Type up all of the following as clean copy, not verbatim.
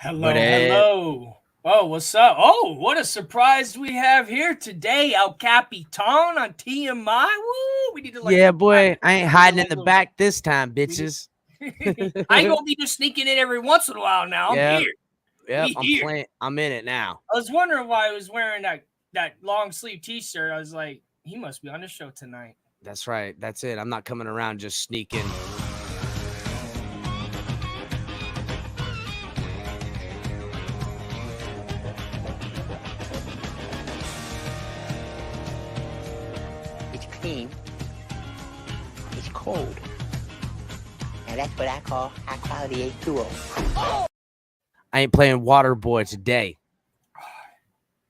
Hello, hello. Oh, what's up? Oh, what a surprise we have here today. El Capitan on TMI. Woo! We need to Yeah, boy, I ain't hiding in the back this time, we need- bitches. I ain't gonna be just sneaking in every once in a while now. I'm Yep, here. yep, We I'm here. playing. I'm in it now. I was wondering why I was wearing that long sleeve t-shirt. I was like, he must be on the show tonight. That's right. That's it. I'm not coming around just sneaking. It's clean. It's cold. And that's what I call high quality H2O. I ain't playing water boy today.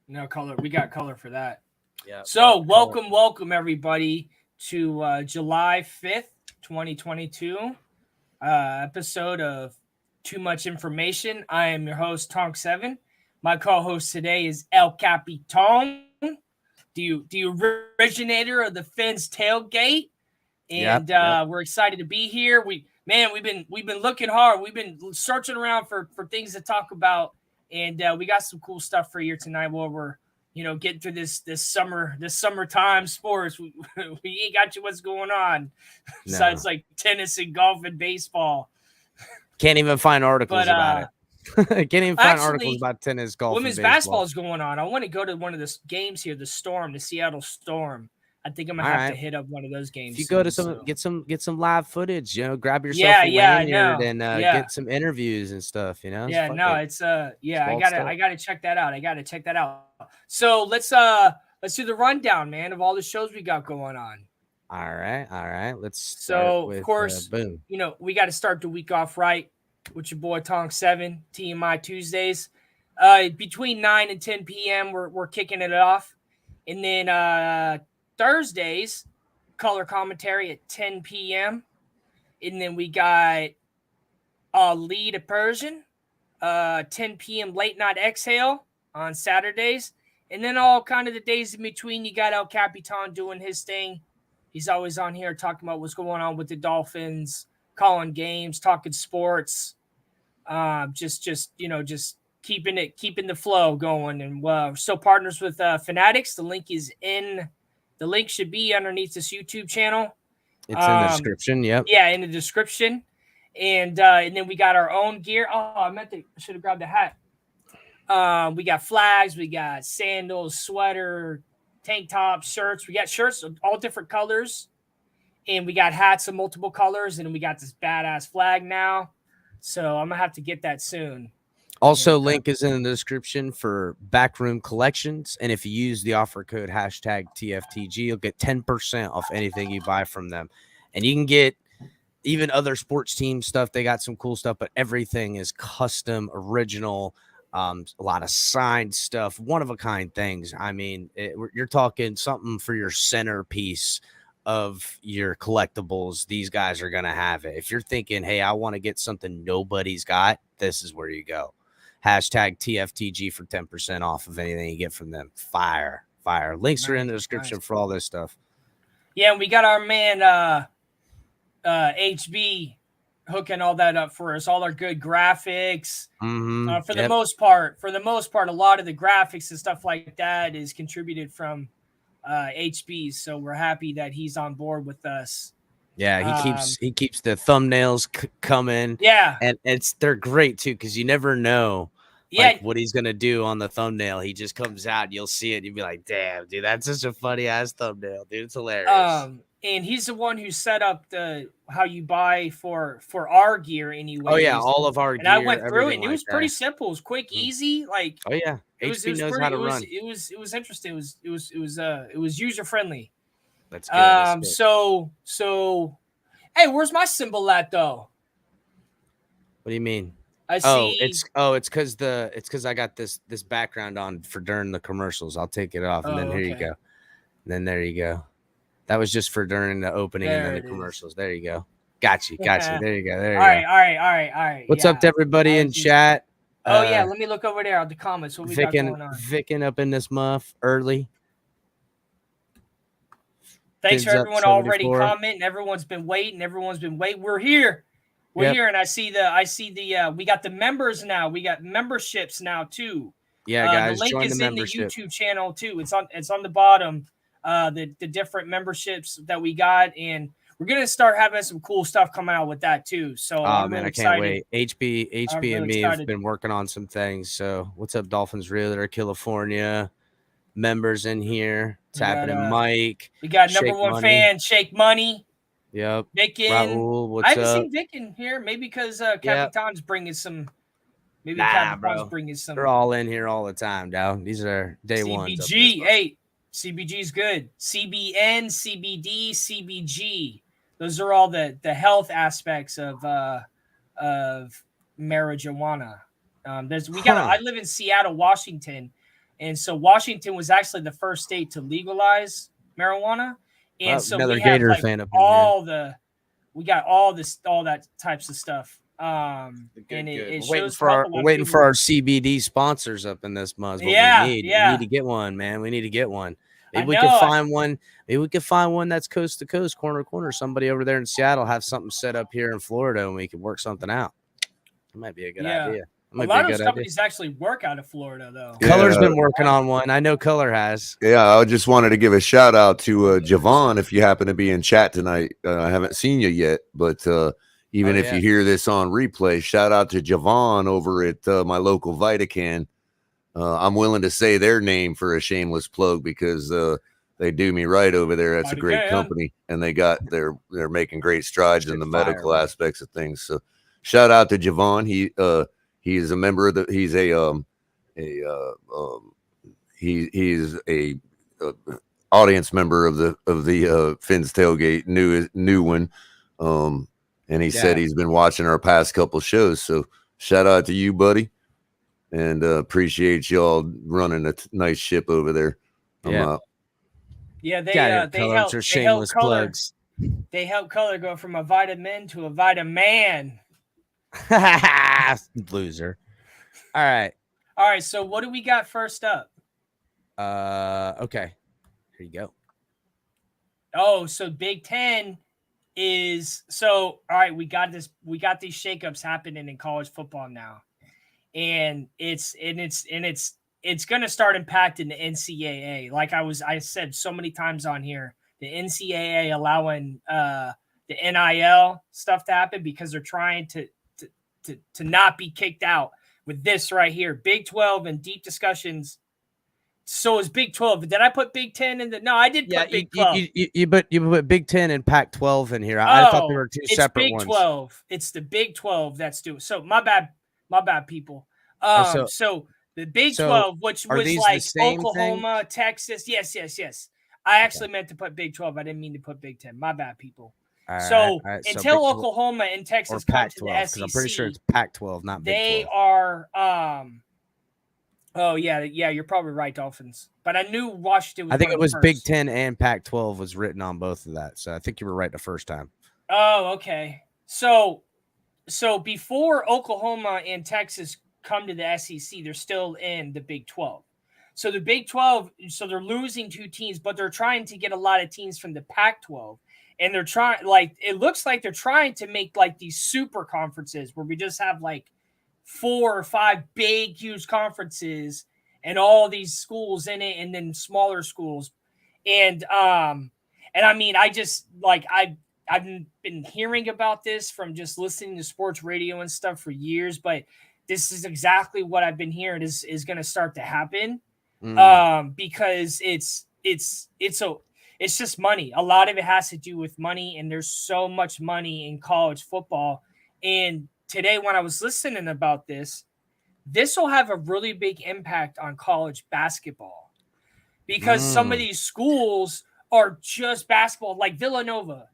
No color. We got color for that. Yeah. So welcome everybody to July 5th, 2022 episode of Too Much Information. I am your host, Tonk7. My co-host today is El Capitan, the originator of the Fins tailgate. And we're excited to be here. We've been looking hard. We've been searching around for things to talk about. And we got some cool stuff for you tonight while we're getting through this summertime sports. We ain't got you what's going on besides like tennis and golf and baseball. Can't even find articles about it. Can't even find articles about tennis, golf, women's and baseball. basketball is going on. I want to go to one of the games here, the Seattle Storm. I think I'm gonna have to hit up one of those games. If you go to get some live footage, grab yourself a lanyard and get some interviews and stuff. I gotta check that out. So let's do the rundown, man, of all the shows we got going on. All right. Let's start with, of course, boom. We got to start the week off right with your boy Tonk7, TMI Tuesdays. Between 9 and 10 p.m. we're kicking it off, and then Thursdays, color commentary at 10 p.m. And then we got Lead a Persian, 10 p.m. Late Night Exhale on Saturdays. And then all kind of the days in between, you got El Capitan doing his thing. He's always on here talking about what's going on with the Dolphins, calling games, talking sports, just keeping the flow going. And we're still partners with Fanatics. The link should be underneath this YouTube channel. It's in the description. Yep. Yeah, in the description. And then we got our own gear. Oh, I should have grabbed the hat. We got flags, we got sandals, sweater, tank tops, shirts. We got shirts of all different colors. And we got hats of multiple colors. And we got this badass flag now. So I'm going to have to get that soon. Also, link is in the description for Backroom Collections. And if you use the offer code #TFTG, you'll get 10% off anything you buy from them. And you can get even other sports team stuff. They got some cool stuff, but everything is custom, original, a lot of signed stuff, one-of-a-kind things. I mean, you're talking something for your centerpiece of your collectibles. These guys are going to have it. If you're thinking, hey, I want to get something nobody's got, this is where you go. #TFTG for 10% off of anything you get from them. Fire. Links are in the description for all this stuff. Yeah, and we got our man HB hooking all that up for us. All our good graphics. For the most part, a lot of the graphics and stuff like that is contributed from HB. So we're happy that he's on board with us. Yeah, he keeps the thumbnails coming. Yeah, and they're great too because you never know. What he's gonna do on the thumbnail. He just comes out, you'll see it, you'll be like, damn, dude, that's such a funny ass thumbnail, dude. It's hilarious. And he's the one who set up how you buy for our gear anyway. Oh yeah, all of our gear. And I went through it, and it was pretty simple. It was quick, easy. Like, oh yeah, HB knows how to run. It was interesting. It was user friendly. That's good. So hey, where's my symbol at though? What do you mean? I see. It's because I got this background on for during the commercials. I'll take it off, and then here you go. And then there you go. That was just for during the opening and then the commercials. There you go. Got you. There you go. All right. What's up to everybody in chat? Oh yeah, let me look over there at the comments. What we got going on? Vicking up in this muff early. Thanks for everyone already commenting. Everyone's been waiting. We're here. We're Yep. here, and I see the we got the members now. We got memberships now too. Yeah, guys, the link join is the in the membership. YouTube channel too. It's on the bottom. The different memberships that we got, and we're gonna start having some cool stuff coming out with that too. So I'm man, really I can't excited. wait. HB I'm and really me have excited. been working on some things. So what's up, Dolphins Realtor, California members in here? Tapping in Mike. We got Shake number one Money. fan, Shake Money. Yep. Vicken. Raul, I what's haven't up? seen Vicken here. Maybe because Capitan's bringing some. Maybe Capitan's bro. bringing some. They're all in here all the time, dog. These are day ones. CBG. Hey, CBG's good. CBN, CBD, CBG. Those are all the health aspects of marijuana. I live in Seattle, Washington, and so Washington was actually the first state to legalize marijuana, and so we have like all that types of stuff. And it waiting shows for our CBD sponsors up in this muzz. We need to get one, man. We need to get one. Maybe we can find one. Maybe we can find one that's coast to coast, corner to corner. Somebody over there in Seattle have something set up here in Florida, and we can work something out. It might be a good idea. A lot of those companies actually work out of Florida, though. Color's been working on one. I know Color has. Yeah, I just wanted to give a shout out to Javon if you happen to be in chat tonight. I haven't seen you yet, but even if you hear this on replay, shout out to Javon over at my local Vitacan. I'm willing to say their name for a shameless plug because they do me right over there. That's a great company, and they're making great strides in the medical aspects of things. So shout out to Javon. He is a member of the. He's a audience member of the Finn's Tailgate new one. And he said he's been watching our past couple shows. So shout out to you, buddy, and appreciate y'all running a nice ship over there. They help shameless plugs. They help Color go from a vitamin to a vitaman. Loser. All right. So what do we got first up? Okay. Here you go. Oh, so Big Ten is all right. We got these shakeups happening in college football now, and it's going to start impacting the NCAA. Like I said so many times on here, the NCAA allowing the NIL stuff to happen because they're trying to not be kicked out with this right here. Big 12 and deep discussions. So is Big 12. Did I put Big 10 in the? No, I did put Big 12. You put Big 10 and Pac-12 in here. I thought there were two separate ones. It's Big 12. It's the Big 12 that's doing. So my bad, people. So the Big 12, which was like Oklahoma, Texas. Yes. I actually meant to put Big 12. I didn't mean to put Big 10. My bad, people. Until Oklahoma and Texas come to the SEC, I'm pretty sure it's Pac-12, not Big 12. They are. Oh yeah, you're probably right, Dolphins. But I knew Washington was. I think it was first. Big 10 and Pac-12 was written on both of that, so I think you were right the first time. Oh, okay. So before Oklahoma and Texas come to the SEC, they're still in the Big 12. So the Big 12, so they're losing two teams, but they're trying to get a lot of teams from the Pac-12. And they're trying, it looks like they're trying to make these super conferences where we just have 4 or 5 big, huge conferences and all these schools in it, and then smaller schools. And I mean, I just I've been hearing about this from just listening to sports radio and stuff for years, but this is exactly what I've been hearing is going to start to happen. Because it's just money. A lot of it has to do with money, and there's so much money in college football. And today, when I was listening about this will have a really big impact on college basketball because some of these schools are just basketball, like Villanova.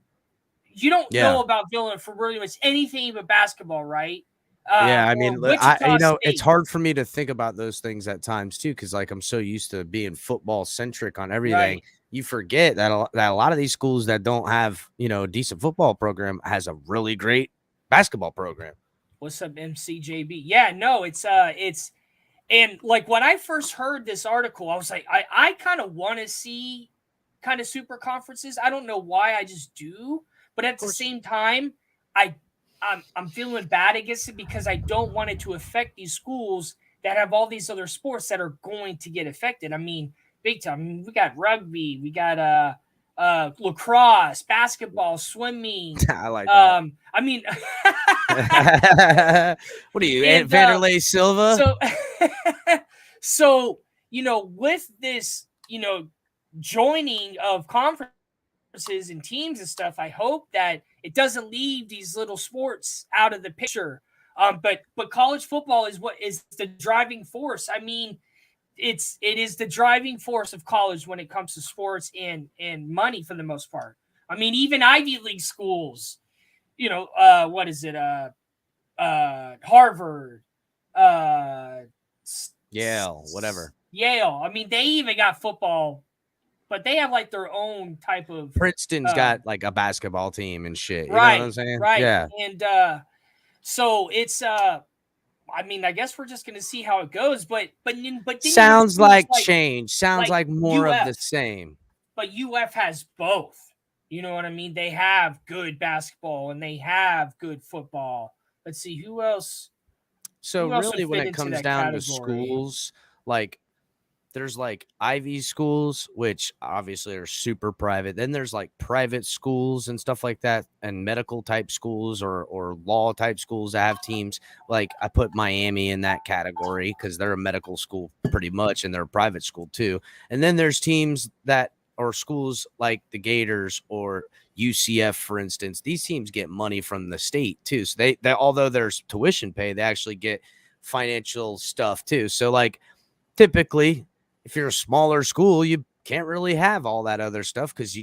You don't know about Villanova for really much anything but basketball, right? I mean, it's hard for me to think about those things at times too, because I'm so used to being football centric on everything. Right. You forget that a lot of these schools that don't have a decent football program has a really great basketball program. What's up, MCJB? Yeah, no, it's and when I first heard this article, I was like, I kind of want to see kind of super conferences. I don't know why, I just do, but at the same time, I I'm feeling bad against it because I don't want it to affect these schools that have all these other sports that are going to get affected. I mean, big time. I mean, we got rugby, we got lacrosse, basketball, swimming. I like that. I mean, what are you, and, Vanderlei Silva? So with this, joining of conferences and teams and stuff, I hope that it doesn't leave these little sports out of the picture. But college football is what is the driving force. I mean, it is the driving force of college when it comes to sports and money for the most part. I mean, even Ivy League schools, what is it? Harvard, Yale, whatever. Yale. I mean, they even got football, but they have like their own type of. Princeton's got like a basketball team and shit. You Right, know what I'm saying? right. Yeah. And so it's I mean, I guess we're just gonna see how it goes. But sounds like change. Sounds like more UF, of the same. But UF has both. You know what I mean? They have good basketball and they have good football. Let's see who else. So really, when it comes down to schools, like there's like Ivy schools, which obviously are super private. Then there's like private schools and stuff like that, and medical type schools or law type schools that have teams. Like I put Miami in that category because they're a medical school pretty much, and they're a private school too. And then there's teams that are schools like the Gators or UCF, for instance. These teams get money from the state too. So they although there's tuition pay, they actually get financial stuff too. So like typically, if you're a smaller school, you can't really have all that other stuff because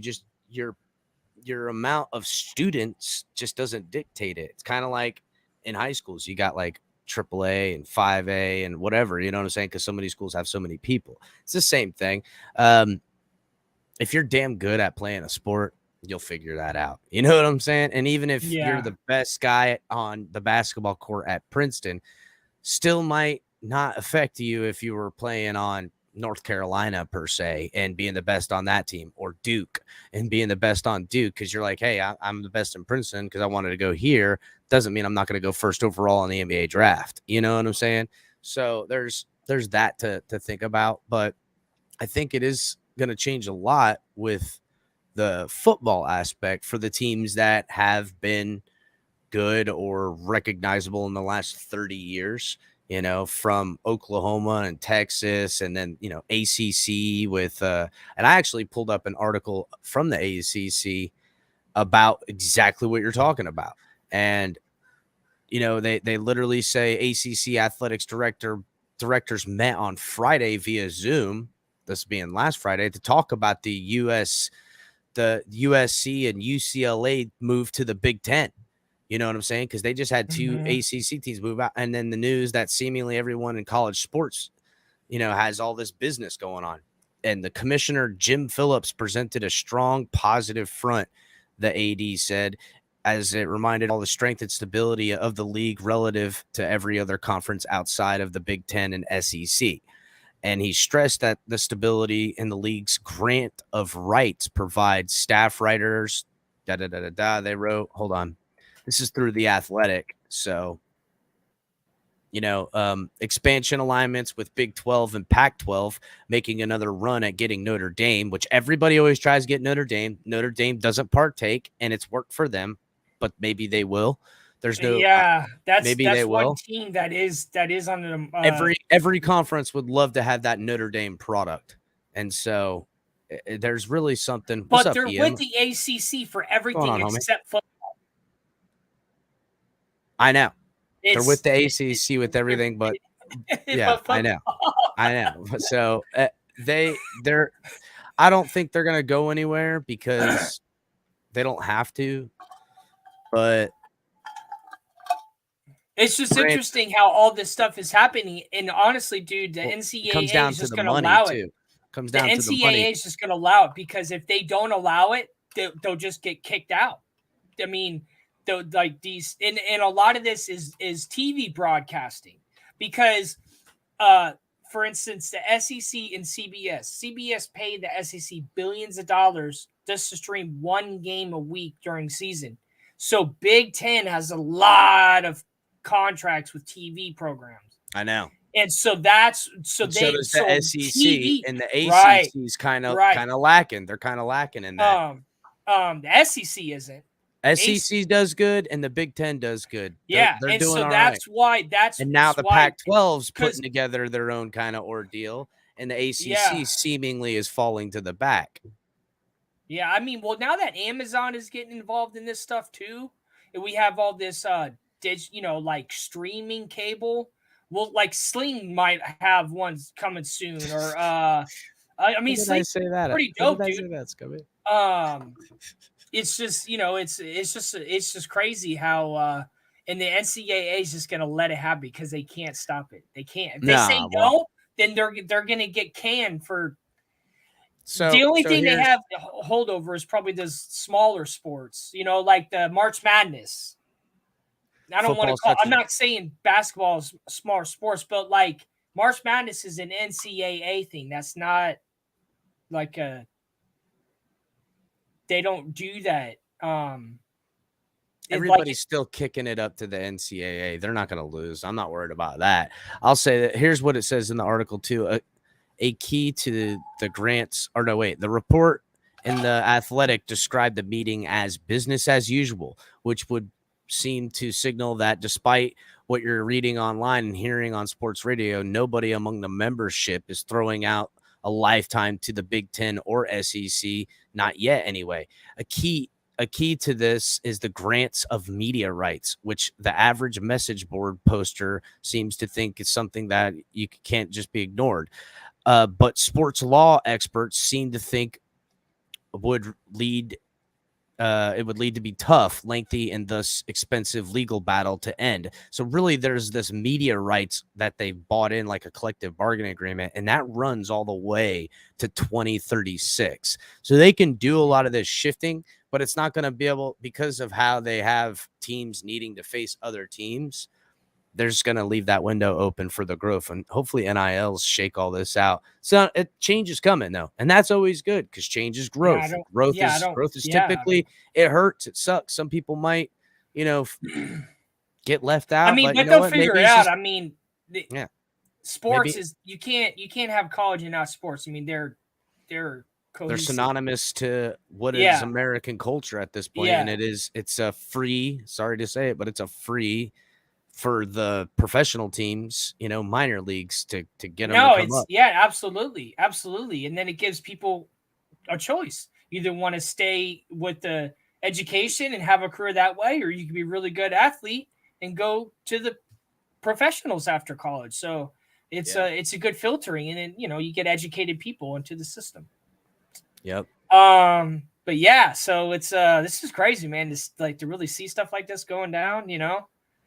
your amount of students just doesn't dictate it. It's kind of like in high schools, you got like AAA and 5A and whatever, you know what I'm saying? Because so many schools have so many people. It's the same thing. If you're damn good at playing a sport, you'll figure that out. You know what I'm saying? And even if you're the best guy on the basketball court at Princeton, still might not affect you if you were playing on North Carolina per se and being the best on that team, or Duke and being the best on Duke, because you're like, hey, I'm the best in Princeton because I wanted to go here. Doesn't mean I'm not going to go first overall in the NBA draft. You know what I'm saying? So there's that to think about. But I think it is going to change a lot with the football aspect for the teams that have been good or recognizable in the last 30 years. You know, from Oklahoma and Texas, and then, ACC with, and I actually pulled up an article from the ACC about exactly what you're talking about. And, they literally say ACC athletics directors met on Friday via Zoom, this being last Friday, to talk about the USC and UCLA move to the Big Ten. You know what I'm saying? Because they just had two ACC teams move out. And then the news that seemingly everyone in college sports, has all this business going on. And the commissioner, Jim Phillips, presented a strong positive front, the AD said, as it reminded all the strength and stability of the league relative to every other conference outside of the Big Ten and SEC. And he stressed that the stability in the league's grant of rights provides staff writers, they wrote, hold on. This is through The Athletic. So, expansion alignments with Big 12 and Pac-12 making another run at getting Notre Dame, which everybody always tries to get Notre Dame. Notre Dame doesn't partake, and it's worked for them, but maybe they will. There's no that's they one will. team that is on the every conference would love to have that Notre Dame product, and so there's really something. But they're with the ACC for everything except football. I know. They're with the ACC with everything, but yeah, I know. So they're. I don't think they're gonna go anywhere because they don't have to. But it's just interesting how all this stuff is happening. And honestly, dude, the NCAA is just going to allow it. Comes down to the money. The NCAA is just going to allow it because if they don't allow it, they'll just get kicked out. I mean, like these, and a lot of this is TV broadcasting because, for instance, the SEC and CBS paid the SEC billions of dollars just to stream one game a week during season. So Big Ten has a lot of contracts with TV programs. I know. And so that's so And they does the SEC TV, and the ACC right, is kind of right. lacking. They're kind of lacking in that. The SEC isn't. SEC does good and the Big Ten does good. Yeah, They're and doing so all that's right. why And now the Pac-12's 'cause- putting together their own kind of ordeal, and the ACC Yeah. seemingly is falling to the back. Yeah, I mean, well, now that Amazon is getting involved in this stuff too, and we have all this like streaming cable. Well, like Sling might have ones coming soon, or I mean, Sling's pretty dope, dude. It's just it's just crazy how and the NCAA is just gonna let it happen because they can't stop it. They can't. If they say no, then they're gonna get canned for. So the only thing they have holdover is probably the smaller sports, like the March Madness. I don't want to call. I'm not saying basketball is smaller sports, but like March Madness is an NCAA thing. That's not like a. They don't do that. Everybody's still kicking it up to the NCAA. They're not going to lose. I'm not worried about that. I'll say that here's what it says in the article too. A key to the grants, or no, wait, the report in the Athletic described the meeting as business as usual, which would seem to signal that despite what you're reading online and hearing on sports radio, nobody among the membership is throwing out a lifetime to the Big Ten or SEC, not yet anyway. A key to this is the grants of media rights, which the average message board poster seems to think is something that you can't just be ignored. But sports law experts seem to think it would lead to be tough, lengthy, and thus expensive legal battle to end. So really, there's this media rights that they've bought in like a collective bargaining agreement, and that runs all the way to 2036. So they can do a lot of this shifting, but it's not going to be able, because of how they have teams needing to face other teams. They're just going to leave that window open for the growth, and hopefully NILs shake all this out. So change is coming though, and that's always good because change is growth. Growth is typically it hurts, it sucks. Some people might, get left out. I mean, but they'll figure it out. I mean, sports is you can't have college and not sports. I mean, they're synonymous to what is American culture at this point, and it's a free. Sorry to say it, but it's a free. For the professional teams, minor leagues to get them to come up. Yeah, absolutely. And then it gives people a choice. You either want to stay with the education and have a career that way, or you can be a really good athlete and go to the professionals after college. So it's a good filtering, and then you get educated people into the system. Yep. But yeah, so it's this is crazy, man. To really see stuff like this going down,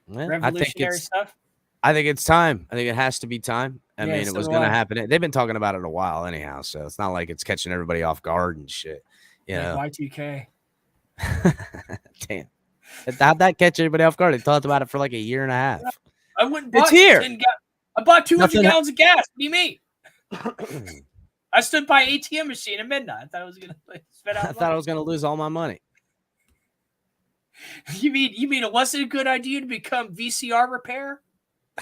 revolutionary stuff. I think it's time. I think it has to be time. I mean, it was going to happen. They've been talking about it a while anyhow, so it's not like it's catching everybody off guard and shit. Y2K. Damn. How'd that catch everybody off guard? They talked about it for like a year and a half. I went. It's here. I bought 200 gallons of gas. What do you mean? I stood by ATM machine at midnight. I thought I was gonna spend out. I thought I was gonna lose all my money. You mean it wasn't a good idea to become VCR repair?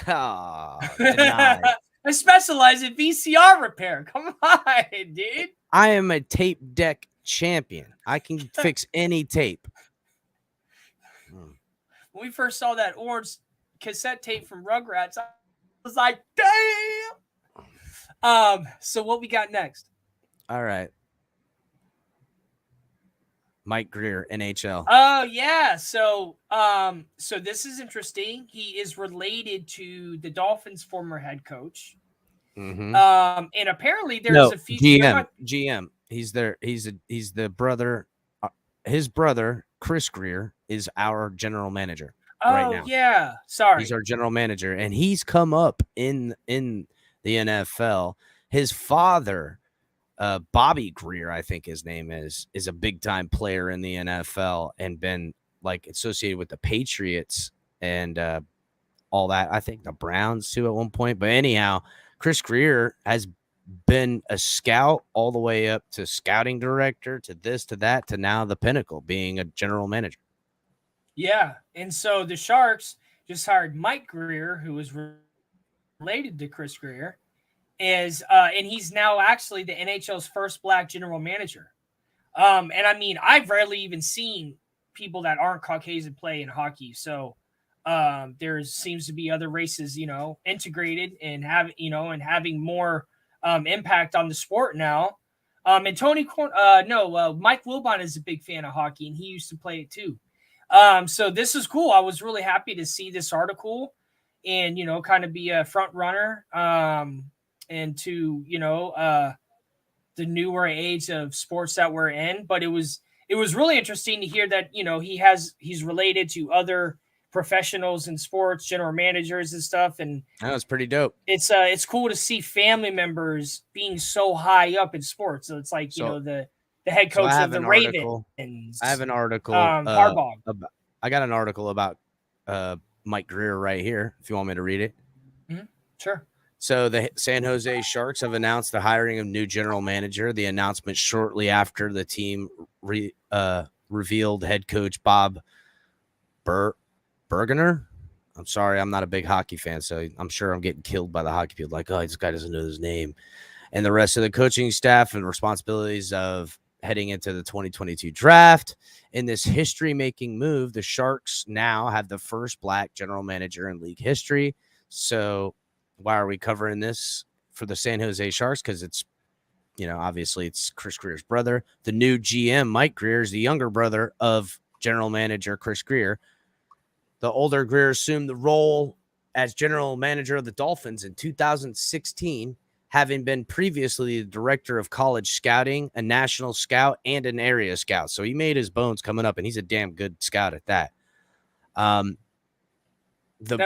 Oh, I specialize in VCR repair. Come on, dude. I am a tape deck champion. I can fix any tape. When we first saw that orange cassette tape from Rugrats, I was like, damn. So what we got next? All right. Mike Grier, NHL. Oh yeah. So this is interesting. He is related to the Dolphins' former head coach. Mm-hmm. And apparently there's a few GM. He's there. He's the brother. His brother, Chris Grier, is our general manager right now. Yeah. Sorry. He's our general manager, and he's come up in the NFL. His father, Bobby Grier, I think his name is a big time player in the NFL and been like associated with the Patriots and all that. I think the Browns too at one point. But anyhow, Chris Grier has been a scout all the way up to scouting director to this, to that, to now the pinnacle, being a general manager. Yeah, and so the Sharks just hired Mike Grier, who was related to Chris Grier, and he's now actually the NHL's first black general manager. And I mean, I've rarely even seen people that aren't Caucasian play in hockey. So there seems to be other races, integrated and having more impact on the sport now. And Mike Wilbon is a big fan of hockey, and he used to play it too. So this is cool. I was really happy to see this article, and kind of be a front runner, and to the newer age of sports that we're in. But it was really interesting to hear that he's related to other professionals in sports, general managers and stuff, and that was pretty dope. It's cool to see family members being so high up in sports. So it's like the head coach of the Ravens. I have an article. Harbaugh. I got an article about Mike Grier right here. If you want me to read it, sure. So the San Jose Sharks have announced the hiring of new general manager. The announcement shortly after the team revealed head coach Bob Bergener. I'm sorry, I'm not a big hockey fan, so I'm sure I'm getting killed by the hockey people. Like, oh, this guy doesn't know his name. And the rest of the coaching staff and responsibilities of heading into the 2022 draft. In this history-making move, the Sharks now have the first black general manager in league history. So why are we covering this for the San Jose Sharks? Because it's, obviously it's Chris Grier's brother. The new GM, Mike Grier, is the younger brother of general manager Chris Grier. The older Grier assumed the role as general manager of the Dolphins in 2016, having been previously the director of college scouting, a national scout, and an area scout. So he made his bones coming up, and he's a damn good scout at that. That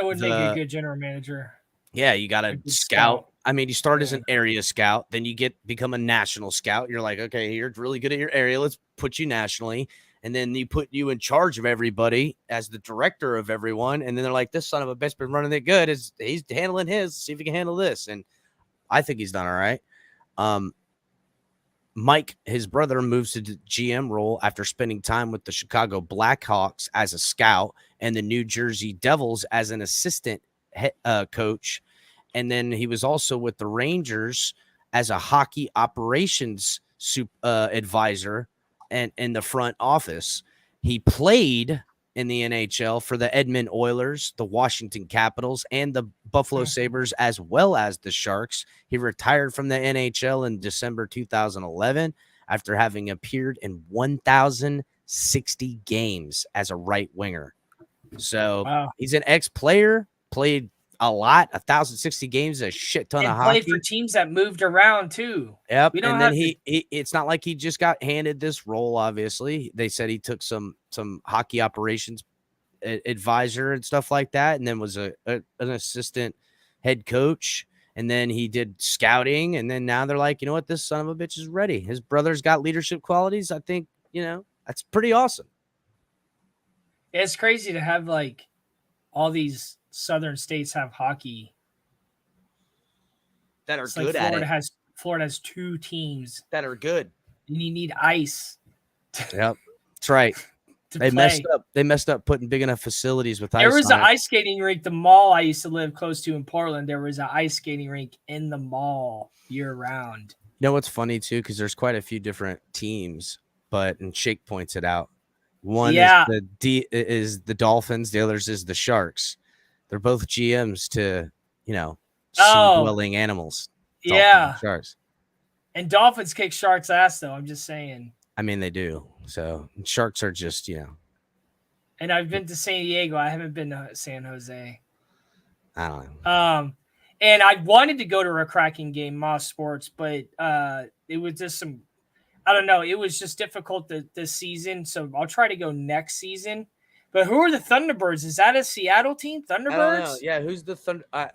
would make a good general manager. Yeah, you got to scout. I mean, you start as an area scout, then you become a national scout. You're like, okay, you're really good at your area. Let's put you nationally. And then you put you in charge of everybody as the director of everyone. And then they're like, this son of a bitch been running it good. He's handling his. See if he can handle this. And I think he's done all right. Mike, his brother, moves to the GM role after spending time with the Chicago Blackhawks as a scout and the New Jersey Devils as an assistant coach. And then he was also with the Rangers as a hockey operations advisor and in the front office. He played in the NHL for the Edmonton Oilers, the Washington Capitals, and the Buffalo Sabres, as well as the Sharks. He retired from the NHL in December 2011 after having appeared in 1,060 games as a right winger. So He's an ex-player, played a lot, 1,060 games, a shit ton of hockey. Played for teams that moved around too. Yep. And then he it's not like he just got handed this role. Obviously, they said he took some hockey operations advisor and stuff like that, and then was an assistant head coach, and then he did scouting, and then now they're like, you know what, this son of a bitch is ready. His brother's got leadership qualities. I think that's pretty awesome. It's crazy to have like all these southern states have hockey that are good at it. Florida has two teams that are good, and you need ice. Yep, that's right. They messed up putting big enough facilities with ice. There was an ice skating rink. The mall I used to live close to in Portland, there was an ice skating rink in the mall year round. You know what's funny too, because there's quite a few different teams, and Shake points it out. One is the Dolphins, the others is the Sharks. They're both GMs to, sea-dwelling animals. Yeah. Sharks. And Dolphins kick Sharks' ass, though. I'm just saying. I mean, they do. So Sharks are just, And I've been to San Diego. I haven't been to San Jose. I don't know. And I wanted to go to a Kraken game, Moss Sports, but it was just I don't know. It was just difficult this season. So I'll try to go next season. But who are the Thunderbirds? Is that a Seattle team? Thunderbirds? I don't know. Yeah, who's the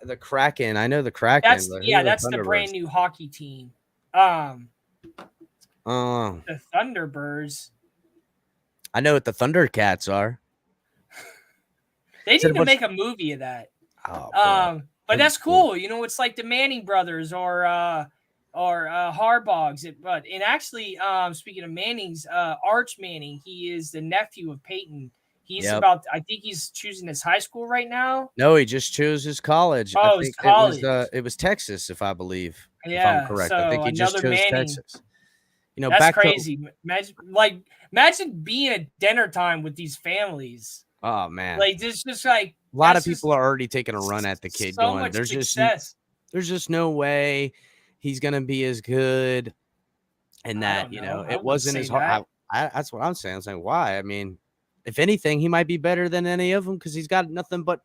the Kraken? I know the Kraken. That's the brand new hockey team. The Thunderbirds. I know what the Thundercats are. They need to make a movie of that. But that's cool. It's like the Manning brothers or Harbaughs. And actually, speaking of Manning's, Arch Manning, he is the nephew of Peyton. Yep. I think he's choosing his high school right now. No, he just chose his college. Oh, I his think college. it was Texas, if I believe, if I'm Yeah. correct. I So think he just another chose Manning. Texas. You know, That's back crazy. Imagine being at dinner time with these families. Oh man, Like just like a lot of people are already taking a run at the kid, so going, much "There's success. there's just no way he's gonna be as good." And that, it wasn't as hard. That's what I'm saying. I'm saying, why? I mean, if anything, he might be better than any of them because he's got nothing but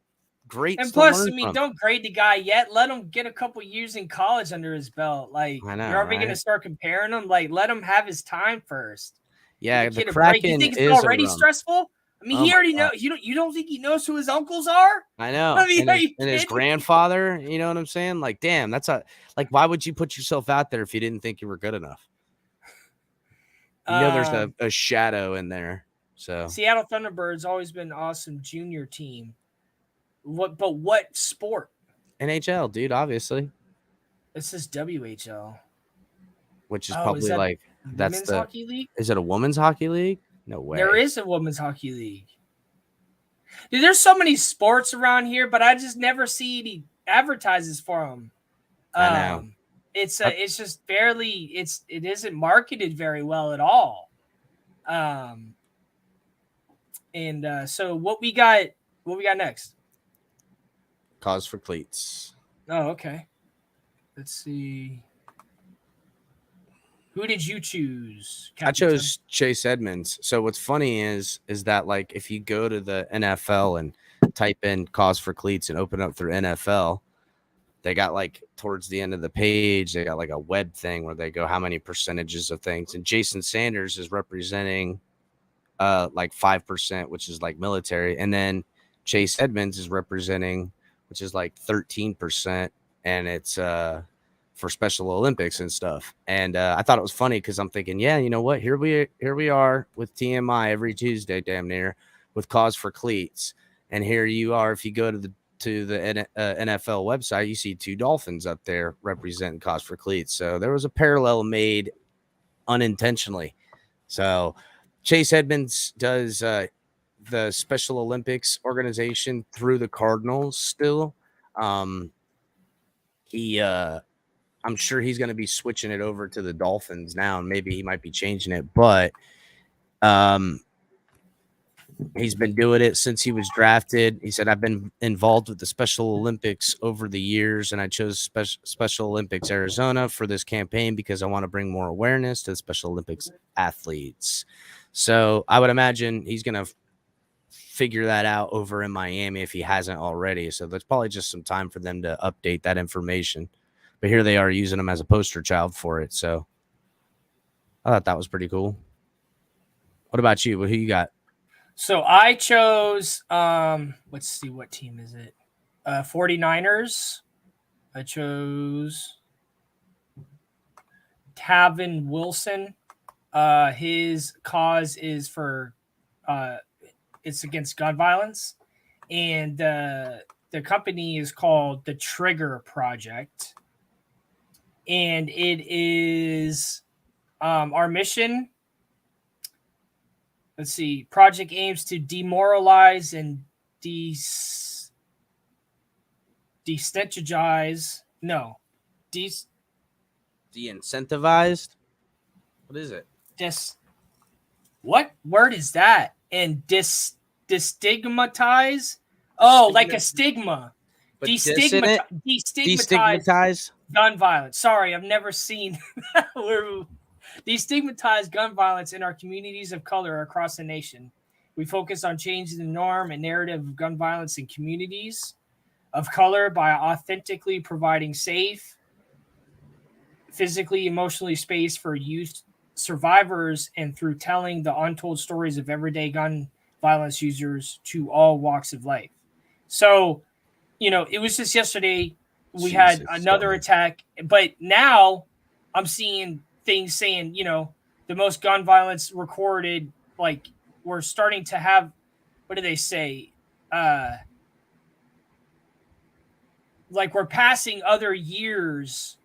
great. And plus, I mean, don't grade the guy yet. Let him get a couple years in college under his belt. Like, I know, you're already going to start comparing him. Like, let him have his time first. Yeah, the Kraken you think it's already stressful? I mean, he already knows. You don't think he knows who his uncles are? I know. I mean, and his grandfather. You know what I'm saying? Like, damn, why would you put yourself out there if you didn't think you were good enough? There's a shadow in there. So Seattle Thunderbirds always been an awesome junior team. What sport? NHL, dude, obviously. This is WHL. Which is probably like that's the hockey league? Is it a women's hockey league? No way. There is a women's hockey league. Dude, there's so many sports around here, but I just never see any advertises for them. I know. It's just barely it isn't marketed very well at all. So what we got next? Cause for Cleats. Oh, okay. Let's see. Who did you choose, Capitan? I chose Chase Edmonds. So what's funny is that, like, if you go to the NFL and type in Cause for Cleats and open up through NFL, they got, like, towards the end of the page, they got like a web thing where they go how many percentages of things. And Jason Sanders is representing like 5%, which is like military. And then Chase Edmonds is representing, which is like 13%. And it's for Special Olympics and stuff. And I thought it was funny because I'm thinking, yeah, you know what? Here we are with TMI every Tuesday, damn near, with Cause for Cleats. And here you are. If you go to the NFL website, you see two dolphins up there representing Cause for Cleats. So there was a parallel made unintentionally. So Chase Edmonds does the Special Olympics organization through the Cardinals still. I'm sure he's going to be switching it over to the Dolphins now, and maybe he might be changing it, but he's been doing it since he was drafted. He said, I've been involved with the Special Olympics over the years, and I chose Special Olympics Arizona for this campaign because I want to bring more awareness to the Special Olympics athletes. So I would imagine he's going to figure that out over in Miami if he hasn't already. So there's probably just some time for them to update that information. But here they are using him as a poster child for it. So I thought that was pretty cool. What about you? Who you got? So I chose, let's see, what team is it? 49ers. I chose Tavin Wilson. His cause is for, it's against gun violence. And the company is called the Trigger Project. And it is our mission. Let's see. Project aims to demoralize and de-incentivize. De-incentivized? What is it? What word is that? And destigmatize? Oh, like a stigma. Destigmatize gun violence. Sorry, I've never seen destigmatize gun violence in our communities of color across the nation. We focus on changing the norm and narrative of gun violence in communities of color by authentically providing safe, physically, emotionally space for youth survivors and through telling the untold stories of everyday gun violence users to all walks of life. So, it was just yesterday we had another attack, but now I'm seeing things saying, the most gun violence recorded, like we're starting to have, what do they say? Like we're passing other years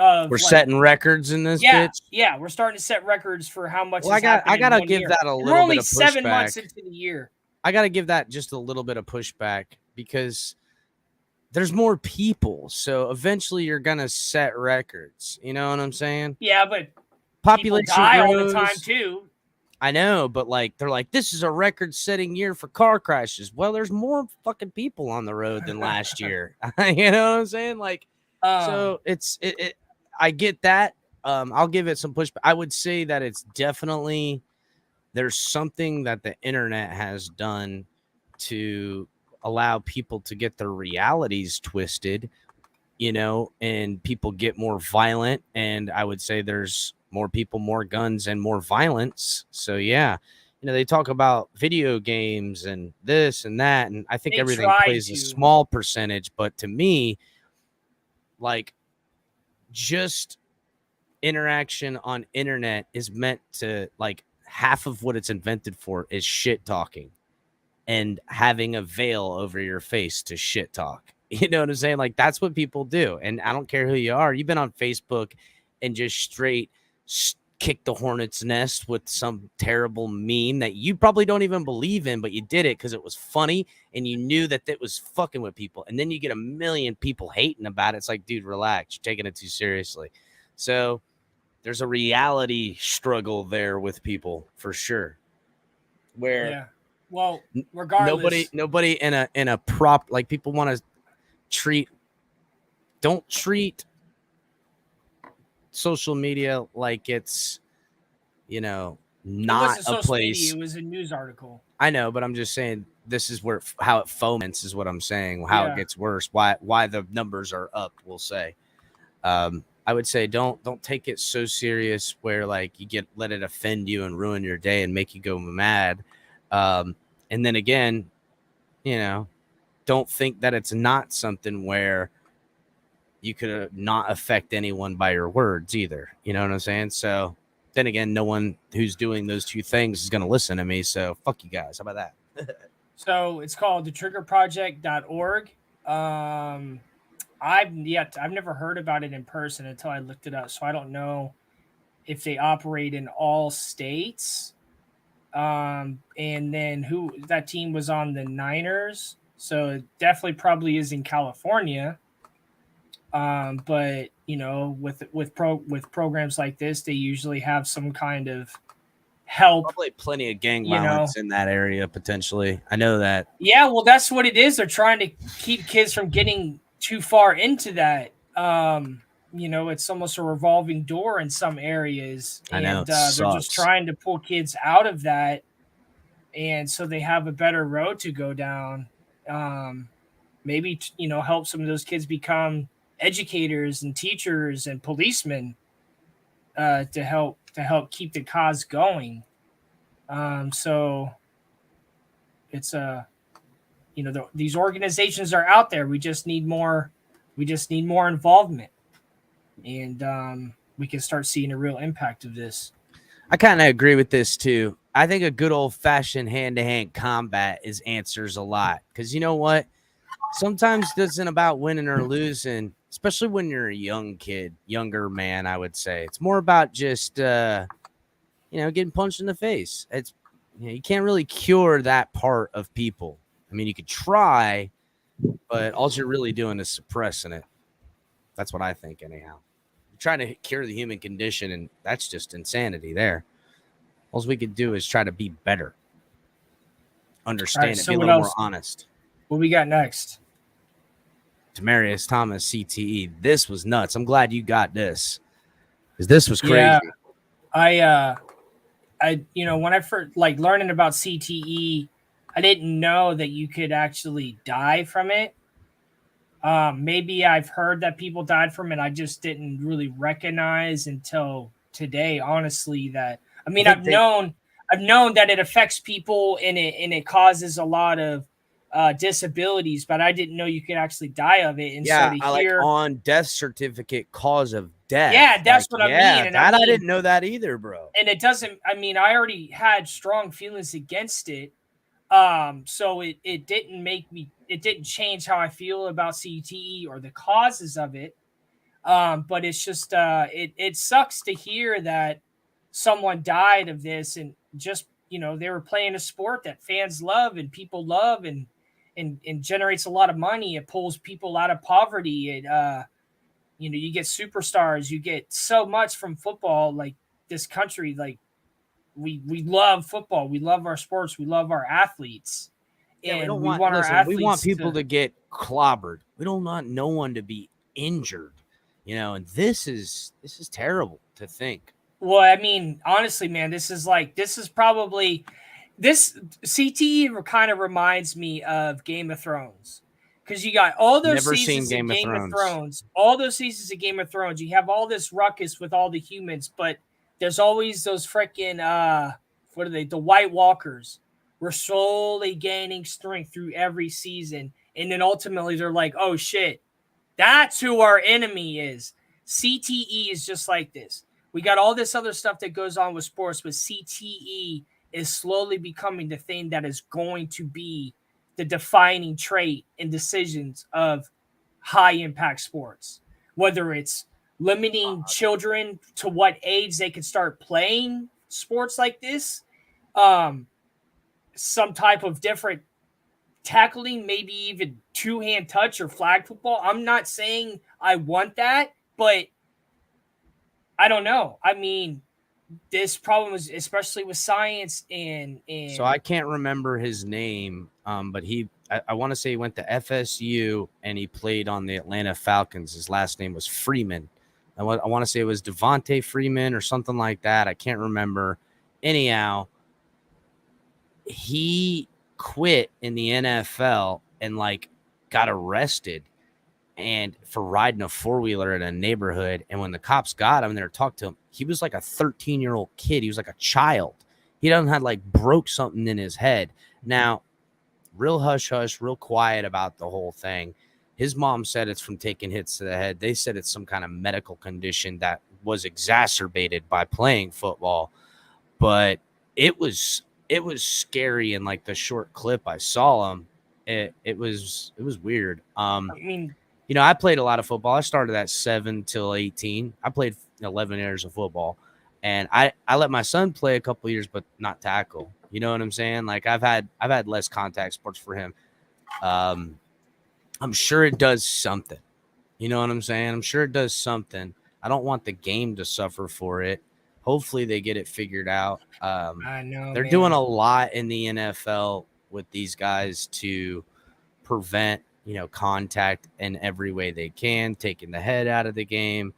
Of We're setting records in this bitch. Yeah, we're starting to set records for how much. Well, I gotta give that a little bit of pushback. We're only 7 months into the year. I gotta give that just a little bit of pushback because there's more people, so eventually you're gonna set records. You know what I'm saying? Yeah, but population people die grows all the time too. I know, but like they're like, this is a record-setting year for car crashes. Well, there's more fucking people on the road than last year. You know what I'm saying? Like, so it's I get that. I'll give it some pushback. I would say that it's definitely there's something that the internet has done to allow people to get their realities twisted, you know, and people get more violent. And I would say there's more people, more guns, and more violence. So yeah, you know, they talk about video games and this and that, and I think everything plays a small percentage, but to me, like, just interaction on internet is meant to, like, half of what it's invented for is shit talking and having a veil over your face to shit talk. You know what I'm saying? Like, that's what people do. And I don't care who you are. You've been on Facebook and just straight kick the hornet's nest with some terrible meme that you probably don't even believe in, but you did it because it was funny and you knew that it was fucking with people. And then you get a million people hating about it. It's like, dude, relax. You're taking it too seriously. So there's a reality struggle there with people for sure. Where, yeah. Well, regardless, nobody in a prop, like, people want to don't treat social media like it's, you know, not a place. Media, it was a news article. I know, but I'm just saying this is how it foments is what I'm saying. How it gets worse. Why the numbers are up. We'll say. I would say don't take it so serious where, like, let it offend you and ruin your day and make you go mad. And then again, you know, don't think that it's not something where you could not affect anyone by your words either. You know what I'm saying? So then again, no one who's doing those two things is going to listen to me. So fuck you guys. How about that? So it's called thetriggerproject.org. I've never heard about it in person until I looked it up. So I don't know if they operate in all states. And then who that team was on the Niners. So it definitely probably is in California. But you know, with programs like this, they usually have some kind of help. Probably plenty of gang violence in that area potentially. I know that. Yeah, well, that's what it is. They're trying to keep kids from getting too far into that. You know, it's almost a revolving door in some areas. I know. They're just trying to pull kids out of that, and so they have a better road to go down. Maybe you know, help some of those kids become educators and teachers and policemen to help keep the cause going. So it's you know, these organizations are out there. We just need more involvement, and we can start seeing a real impact of this. I kind of agree with this too. I think a good old fashioned hand-to-hand combat answers a lot, because you know what? Sometimes it isn't about winning or losing, especially when you're a younger man, I would say. It's more about just, you know, getting punched in the face. It's, you know, you can't really cure that part of people. I mean, you could try, but all you're really doing is suppressing it. That's what I think, anyhow. You're trying to cure the human condition, and that's just insanity there. All we could do is try to be better. Understand it, be a little more honest. What we got next? Demarius Thomas, CTE. This was nuts. I'm glad you got this, because this was crazy. Yeah, I you know, when I first learning about CTE, I didn't know that you could actually die from it. Maybe I've heard that people died from it. I just didn't really recognize until today, honestly, that I mean, I've known that it affects people and it causes a lot of disabilities, but I didn't know you could actually die of it. And yeah, so to hear on death certificate cause of death. Yeah, that's what I mean. And I didn't know that either, bro. And it doesn't. I mean, I already had strong feelings against it. So it didn't make me. It didn't change how I feel about CTE or the causes of it. But it's just it sucks to hear that someone died of this, and just they were playing a sport that fans love and people love, and generates a lot of money. It pulls people out of poverty. It you get superstars, you get so much from football. Like this country, like we love football, we love our sports, we love our athletes. Yeah, And we don't we want. want our Listen, we want athletes people to get clobbered. We don't want no one to be injured. And this is terrible to think. Well, I mean, honestly, man, this is probably this CTE kind of reminds me of Game of Thrones, because you got all those Never seen seasons of Game of Thrones, all those seasons of Game of Thrones. You have all this ruckus with all the humans, but there's always those freaking what are they? The White Walkers. We're slowly gaining strength through every season, and then ultimately they're like, "Oh shit, that's who our enemy is." CTE is just like this. We got all this other stuff that goes on with sports, but CTE is slowly becoming the thing that is going to be the defining trait in decisions of high impact sports. Whether it's limiting children to what age they can start playing sports like this, some type of different tackling, maybe even two-hand touch or flag football. I'm not saying I want that, but I don't know. I mean, this problem is especially with science and So I can't remember his name, but I want to say he went to FSU and he played on the Atlanta Falcons. His last name was Freeman. I want to say it was Devontae Freeman or something like that. I can't remember. Anyhow, he quit in the NFL and got arrested and for riding a four-wheeler in a neighborhood. And when the cops got him, they were talking to him. He was like a 13-year-old kid. He was like a child. He doesn't have broke something in his head. Now, real hush-hush, real quiet about the whole thing. His mom said it's from taking hits to the head. They said it's some kind of medical condition that was exacerbated by playing football. But it was scary in the short clip I saw him. It was weird. I mean, I played a lot of football. I started at 7 till 18. I played 11 years of football, and I let my son play a couple years, but not tackle. You know what I'm saying? I've had less contact sports for him. I'm sure it does something. You know what I'm saying? I'm sure it does something. I don't want the game to suffer for it. Hopefully they get it figured out. I know they're doing a lot in the NFL with these guys to prevent, contact in every way they can, taking the head out of the game.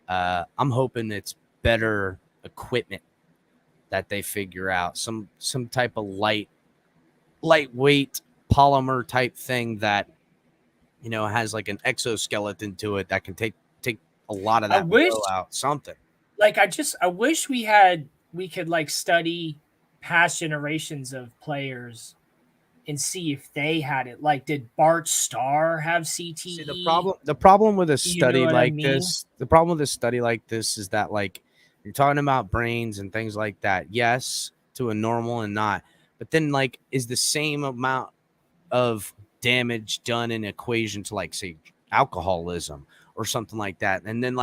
I'm hoping it's better equipment that they figure out, some type of lightweight polymer type thing that has an exoskeleton to it that can take a lot of that blow out. Something I wish we could study past generations of players and see if they had it. Did Bart Starr have CTE? See, the problem with a study this, the problem with a study like this is that you're talking about brains and things like that. Yes, to a normal and not. But then is the same amount of damage done in equation to say alcoholism or something like that. And then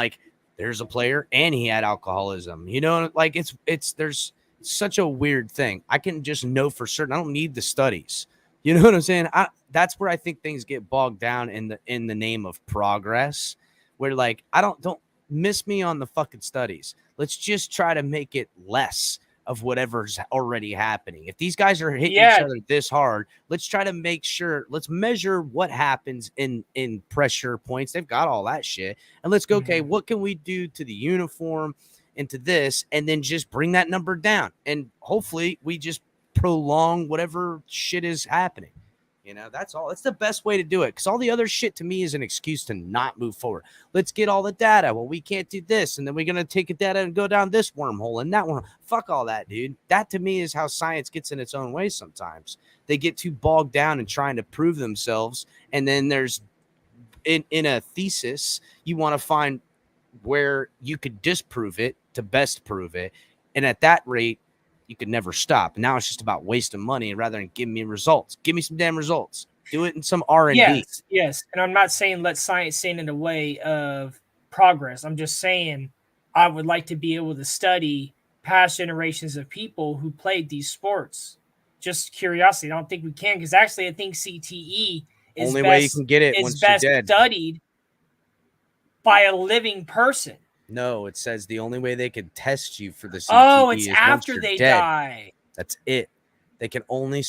there's a player and he had alcoholism. It's there's such a weird thing. I can just know for certain. I don't need the studies. You know what I'm saying? That's where I think things get bogged down in the name of progress, where I don't miss me on the fucking studies. Let's just try to make it less of whatever's already happening. If these guys are hitting each other this hard, let's try to make sure, let's measure what happens in pressure points. They've got all that shit. And let's go, okay, what can we do to the uniform and to this, and then just bring that number down. And hopefully we just prolong whatever shit is happening. That's all. That's the best way to do it, because all the other shit to me is an excuse to not move forward. Let's get all the data. Well, we can't do this, and then we're going to take the data and go down this wormhole and that one. Fuck all that, dude. That to me is how science gets in its own way sometimes. They get too bogged down in trying to prove themselves, and then there's in a thesis, you want to find where you could disprove it to best prove it, and at that rate you could never stop. Now it's just about wasting money rather than giving me results. Give me some damn results. Do it in some R&D. Yes. And I'm not saying let science stand in the way of progress. I'm just saying I would like to be able to study past generations of people who played these sports. Just curiosity. I don't think we can, because actually I think CTE is Only way you can get it once you're dead. Studied by a living person. No, it says the only way they can test you for the CTE it's is after once they dead. die. That's it. They can only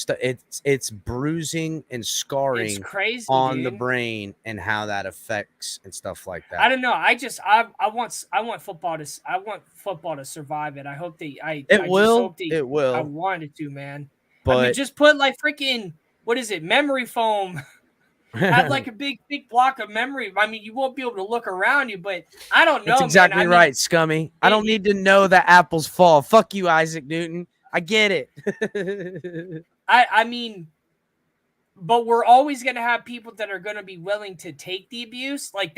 it's bruising and scarring It's crazy, on dude. the brain and how that affects and stuff like that. I don't know. I want football to survive it. I hope they It will. I wanted to, man. But I mean, just put like freaking, what is it, memory foam. Have like a big block of memory. I mean, you won't be able to look around you, but I don't know. That's exactly man. right, Scummy. I don't need to know that apples fall. Fuck you, Isaac Newton. I get it. I mean, but we're always going to have people that are going to be willing to take the abuse. Like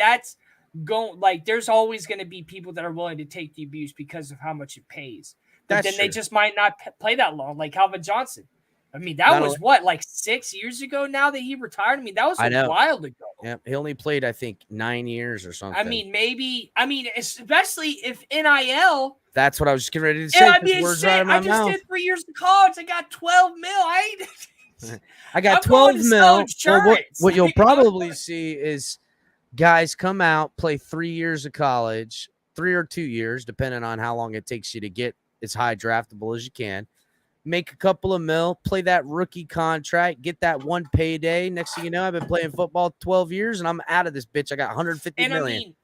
there's always going to be people that are willing to take the abuse because of how much it pays. But then they just might not play that long, like Calvin Johnson. I mean, that was like 6 years ago now that he retired? I mean, that was a while ago. Yeah, he only played, I think, 9 years or something. I mean, especially if NIL. That's what I was just getting ready to say. Yeah, I mean, I just did 3 years of college. I got 12 mil. I got 12 mil. Well, what you'll probably see is guys come out, play 3 years of college, 3 or 2 years, depending on how long it takes you to get as high draftable as you can. Make a couple of mil, play that rookie contract, get that one payday. Next thing you know, I've been playing football 12 years and I'm out of this bitch. I got 150 million.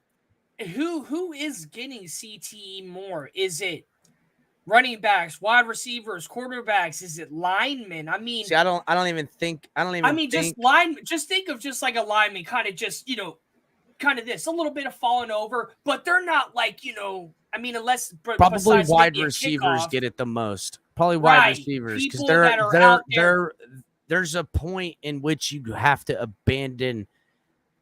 I mean, who is getting CTE more? Is it running backs, wide receivers, quarterbacks? Is it linemen? I mean, see, I don't even think. Just linemen. Just think of just like a lineman, kind of just, kind of this, a little bit of falling over, but they're not like, I mean, unless probably wide receivers get it the most. Probably wide receivers, because there's a point in which you have to abandon,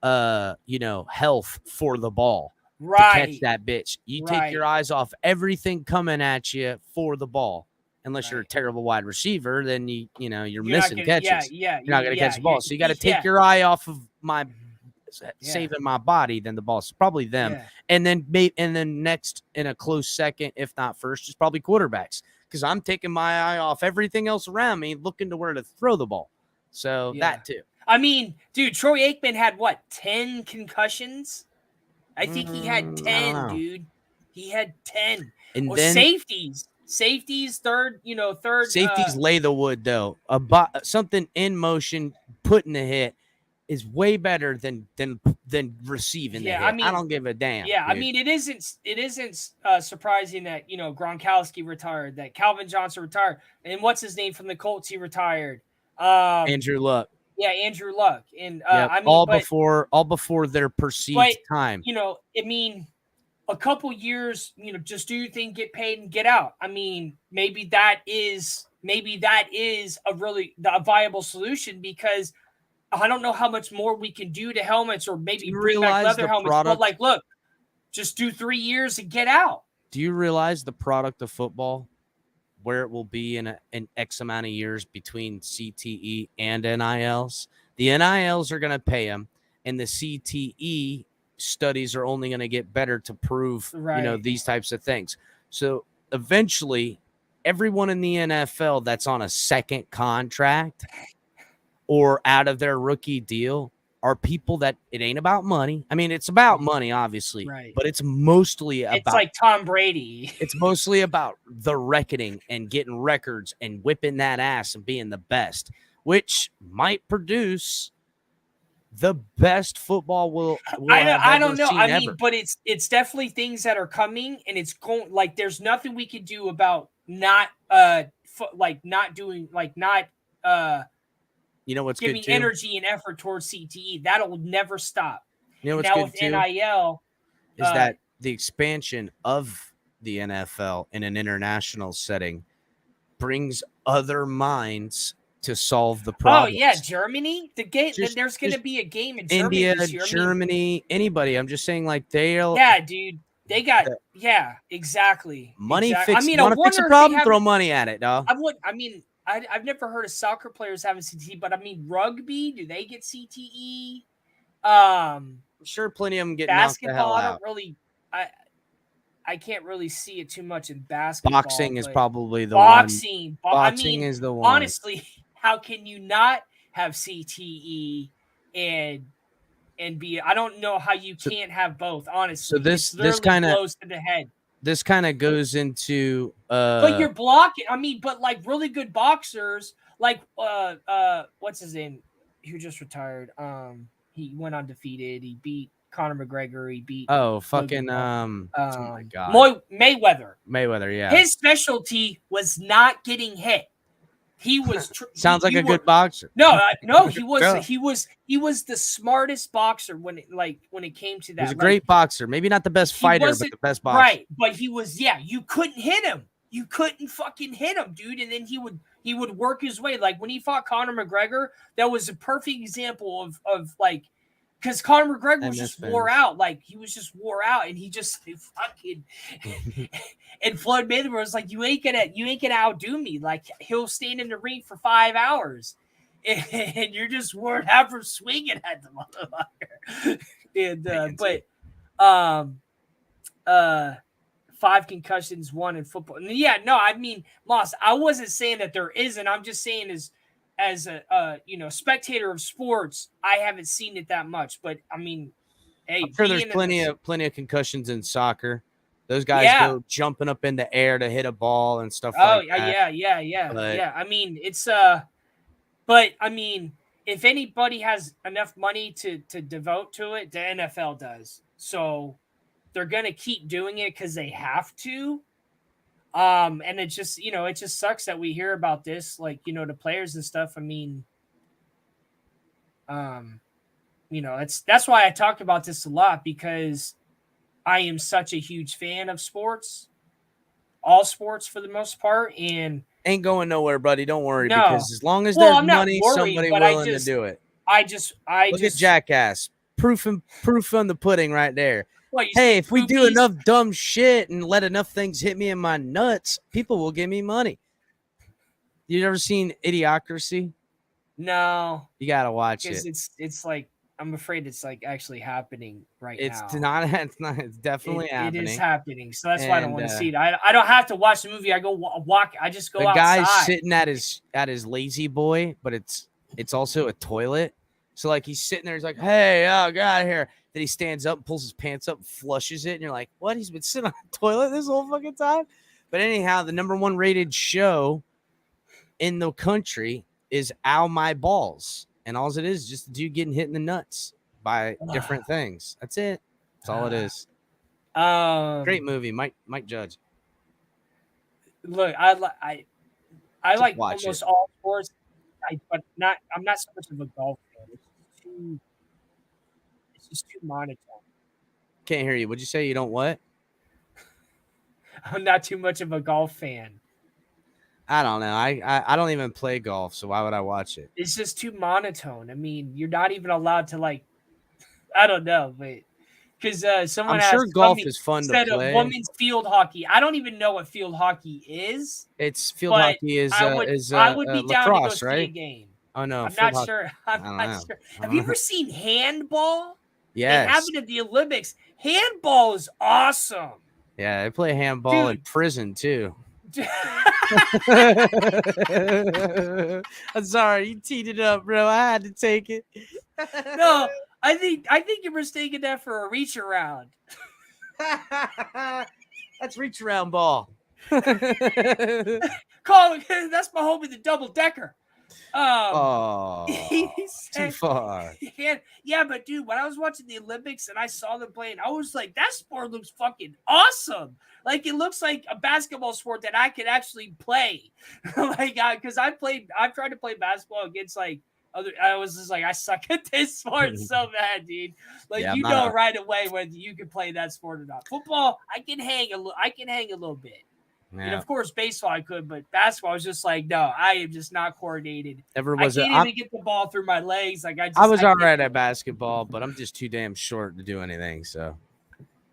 health for the ball. To catch that bitch. You take your eyes off everything coming at you for the ball. Unless you're a terrible wide receiver, then you're missing catches. You're not gonna catch the ball. So you got to take your eye off of saving my body. Then the ball. So probably them, and then next in a close second, if not first, is probably quarterbacks, because I'm taking my eye off everything else around me, looking to where to throw the ball. So that too. I mean, dude, Troy Aikman had 10 concussions. I think he had 10, dude. He had 10. And then safeties, third. Safeties lay the wood though. Something in motion, putting the hit is way better than receiving the hit. I mean, I don't give a damn. Yeah, dude. I mean, it isn't surprising that Gronkowski retired, that Calvin Johnson retired, and what's his name from the Colts? He retired. Andrew Luck. Yeah, Andrew Luck, and I mean, all before their perceived time. I mean, a couple years, just do your thing, get paid, and get out. I mean, maybe that is a viable solution, because I don't know how much more we can do to helmets, or maybe bring back leather helmets. But look, just do 3 years and get out. Do you realize the product of football, where it will be in X amount of years between CTE and NILs? The NILs are going to pay them, and the CTE studies are only going to get better to prove, these types of things. So eventually, everyone in the NFL that's on a second contract or out of their rookie deal are people that it ain't about money. I mean, it's about money, obviously, but it's mostly about, it's like Tom Brady. It's mostly about the reckoning and getting records and whipping that ass and being the best, which might produce the best football I don't know. I mean, but it's definitely things that are coming, and it's going, like, there's nothing we can do about not what's giving good too? Energy and effort towards CTE. That'll never stop. You know what's now good with too? NIL is that the expansion of the NFL in an international setting brings other minds to solve the problem. Oh yeah, Germany. The game. There's going to be a game in Germany India, this year. Germany, anybody. I'm just saying, like, they'll. Yeah, dude. They got exactly. Money exactly. fix. I mean, you want to fix a problem? Throw money at it, dog. I've never heard of soccer players having CTE, but I mean, rugby, do they get CTE? I'm sure plenty of them get knocked the hell basketball, I out. don't really. I can't really see it too much in basketball. Boxing is probably the boxing, one. Boxing is the one. Honestly, how can you not have CTE and be? I don't know how you can't have both. Honestly, so this kind of blows to the head. This kind of goes into but you're blocking. I mean, but like really good boxers, like what's his name? Who just retired? He went undefeated. He beat Conor McGregor. He beat oh my god, Mayweather. Yeah, his specialty was not getting hit. He was sounds like a good boxer. No, he was he was the smartest boxer when it came to that. He's a great boxer, maybe not the best fighter, but the best boxer. Right, but he was. Yeah, you couldn't hit him. You couldn't fucking hit him, dude. And then he would work his way. Like when he fought Conor McGregor, that was a perfect example of like. Because Conor McGregor was just wore out. Like, he was just wore out. And he just fucking... and Floyd Mayweather was like, you ain't gonna outdo me. Like, he'll stand in the ring for 5 hours. And you're just worn out from swinging at the motherfucker. And, 5 concussions, 1 in football. And yeah, no, I mean, Moss, I wasn't saying that there isn't. I'm just saying as a spectator of sports, I haven't seen it that much, but I mean, hey, I'm sure there's plenty of concussions in soccer. Those guys go jumping up in the air to hit a ball and stuff like that. Yeah. I mean, it's but I mean, if anybody has enough money to devote to it, the NFL does. So they're gonna keep doing it because they have to. And it just, it just sucks that we hear about this, like, the players and stuff. I mean, that's why I talked about this a lot, because I am such a huge fan of sports, all sports for the most part, and ain't going nowhere, buddy. Don't worry, because as long as there's money, somebody willing to do it. Look at Jackass, proof on the pudding right there. Hey, if we do enough dumb shit and let enough things hit me in my nuts, people will give me money. You ever seen Idiocracy? No. You gotta watch it. It's like, I'm afraid it's like actually happening now. It's definitely happening. It is happening. So that's why I don't want to see it. I don't have to watch the movie. I go walk. I just go outside. The guy's sitting at his lazy boy, but it's also a toilet. So like he's sitting there, he's like, hey, get out of here. Then he stands up, pulls his pants up, flushes it, and you're like, what? He's been sitting on the toilet this whole fucking time? But anyhow, the number 1 rated show in the country is Ow My Balls. And all it is just a dude getting hit in the nuts by different things. That's it. That's all it is. Great movie. Mike Judge. Look, I like almost all sports, but I'm not so much of a golf fan. It's just too monotone. Can't hear you. Would you say you don't what? I'm not too much of a golf fan. I don't know. I don't even play golf, so why would I watch it? It's just too monotone. I mean, you're not even allowed to I don't know, but because someone I'm sure golf is fun to play. Of women's field hockey. I don't even know what field hocky is. It's field hockey is I would be down lacrosse, to go right? See a game. Oh no, I'm not sure. I'm not sure. Have you ever seen handball? Yes. They have it at the Olympics. Handball is awesome. Yeah, they play handball in prison too. I'm sorry, you teed it up, bro. I had to take it. No, I think you're mistaking that for a reach around. That's reach around ball. Call that's my homie, the double decker. Too far. Yeah, but dude, when I was watching the Olympics and I saw them playing, I was like, that sport looks fucking awesome. Like, it looks like a basketball sport that I could actually play. Because I've tried to play basketball against I was just like, I suck at this sport so bad, dude. Right away whether you can play that sport or not. Football, I can hang a little bit. Yeah. And of course, baseball I could, but basketball I was just like, no, I am just not coordinated. I can't even get the ball through my legs. I was all right at basketball, but I'm just too damn short to do anything. So,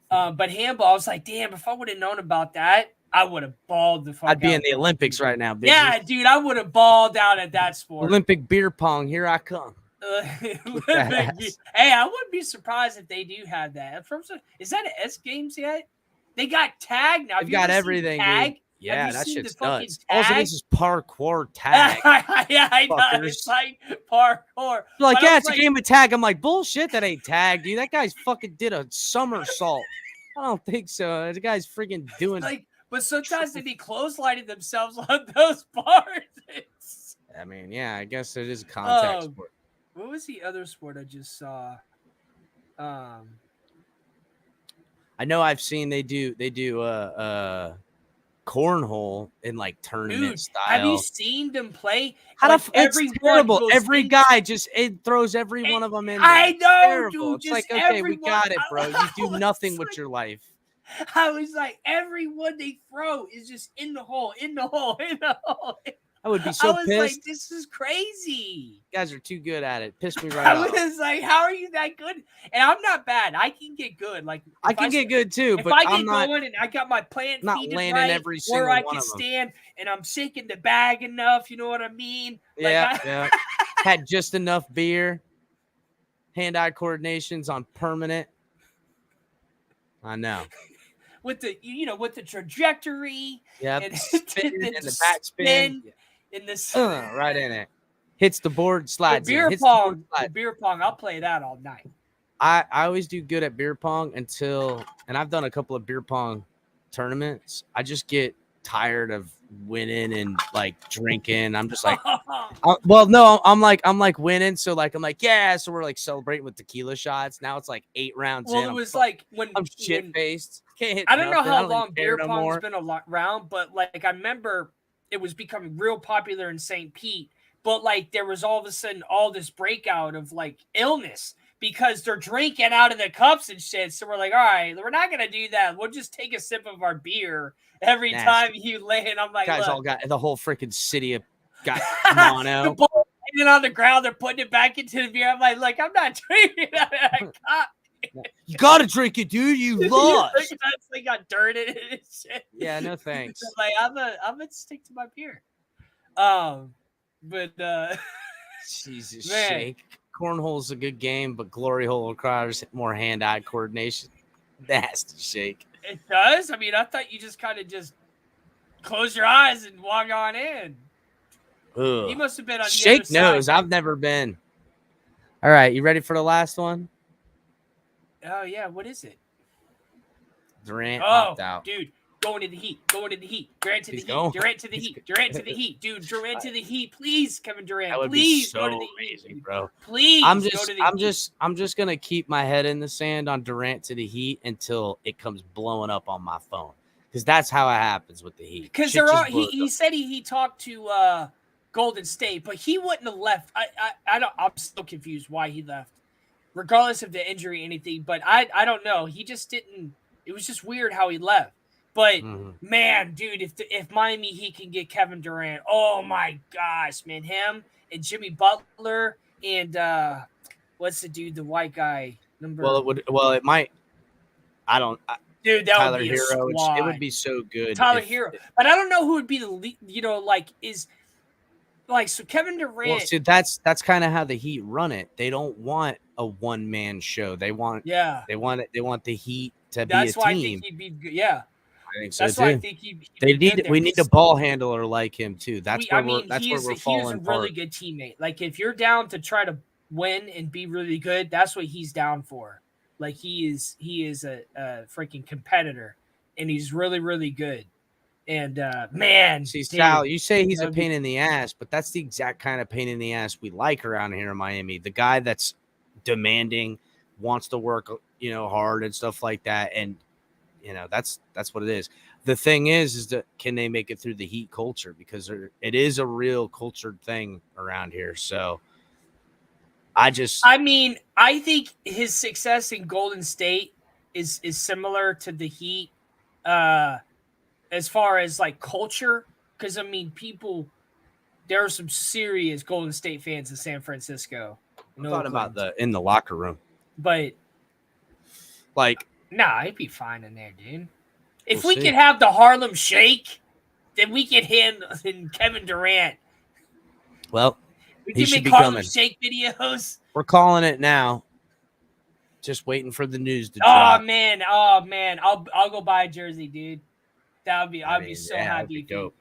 but handball, I was like, damn, if I would have known about that, I would have balled the fuck. I'd be in the Olympics right now, baby. Yeah, dude, I would have balled out at that sport. Olympic beer pong, here I come. Hey, I wouldn't be surprised if they do have that. Is that an S Games yet? They got tag now. They've got everything, tag? dude. Yeah, Have you that seen shit's the fucking nuts. All it tag? is parkour tag. Yeah, I know. Fuckers. It's like parkour. Like, But yeah, it's a game of tag. I'm like, bullshit, that ain't tag, dude. That guy's fucking did a somersault. I don't think so. The guy's freaking doing like, but sometimes they be clotheslining themselves on those bars. I mean, yeah, I guess it is a contact sport. What was the other sport I just saw? I know I've seen they do cornhole in like tournament style. Have you seen them play? How like, it's terrible. Every guy just throws every one of them in there. I know, terrible. dude. It's like, okay, we got it, bro. You do nothing with your life. I was like, everyone they throw is just in the hole, in the hole, in the hole. I would be so pissed. Like, this is crazy. You guys are too good at it. Pissed me right off. I was like, how are you that good? And I'm not bad. I can get good. Like I can get good too. But I'm not going and I got my plant feeded right, every single where I one can of them. stand and I'm shaking the bag enough. You know what I mean? Yeah, yeah. Had just enough beer. Hand-eye coordination's on permanent. I know. With the with the trajectory. Yeah. And the back spin. In this right in it. Hits the board, slides. The beer pong, I'll play that all night. I always do good at beer pong and I've done a couple of beer pong tournaments. I just get tired of winning and like drinking. I'm just like, I'm like winning. So like, I'm like, yeah. So we're like celebrating with tequila shots. Now it's like 8 rounds in. It was like when I'm shit faced. I don't know how long beer pong's been around, but like I remember it was becoming real popular in St. Pete. But like there was all of a sudden all this breakout of like illness because they're drinking out of the cups and shit. So we're like, all right, we're not gonna do that. We'll just take a sip of our beer every time you lay. And I'm like, guys, all got the whole freaking city got mono. The ball hanging on the ground, they're putting it back into the beer. I'm like, look, I'm not drinking out of that cup. You gotta drink it, dude. You lost. They got dirt in it and shit. Yeah, no thanks. So like I'm gonna stick to my beer. But Jesus, man. Shake. Cornhole's a good game, but glory hole requires more hand-eye coordination. That's the Shake. It does. I mean, I thought you just kind of just close your eyes and walk on in. Ugh. He must have been on the Shake other knows. side. I've never been. All right, you ready for the last one? Oh yeah, what is it? Durant opted out. Dude, going to the Heat. Durant to the Heat. Durant to the Heat. Durant to the Heat. Dude, Durant to the Heat. Please, Kevin Durant. That would please be so go to the amazing, Heat. bro. Please I'm go to the Heat. I'm just gonna keep my head in the sand on Durant to the Heat until it comes blowing up on my phone. Because that's how it happens with the Heat. Because he said he talked to Golden State, but he wouldn't have left. I'm still confused why he left. Regardless of the injury or anything, but I don't know. He just didn't. It was just weird how he left. But man, dude, if Miami Heat can get Kevin Durant, oh my gosh, man, him and Jimmy Butler and what's the dude, the white guy? It might. I don't. Dude, that Tyler would be Hero. a squad. It would be so good. Tyler Hero, but I don't know who would be the lead. So Kevin Durant. Well, see, that's kind of how the Heat run it. They don't want a one-man show. They want They want the Heat to be a team. That's why I think he'd be good. Yeah. I think so that's too. why I think we need a ball handler like him too. That's where we're falling apart. He's a really good teammate. Like if you're down to try to win and be really good, that's what he's down for. Like he is a freaking competitor, and he's really, really good. And man, see, Sal, you say he's a pain in the ass, but that's the exact kind of pain in the ass we like around here in Miami. The guy that's demanding, wants to work, hard and stuff like that, and that's what it is. The thing is that can they make it through the Heat culture, because it is a real cultured thing around here. So I think his success in Golden State is similar to the Heat. As far as like culture, because there are some serious Golden State fans in San Francisco. I'm talking about in the locker room, but like, he'd be fine in there, dude. If we could have the Harlem Shake, then we could handle Kevin Durant. Well, We He can should make be Harlem coming. Shake videos. We're calling it now. Just waiting for the news to Oh drop. man, I'll go buy a jersey, dude. I'd be so happy if dope.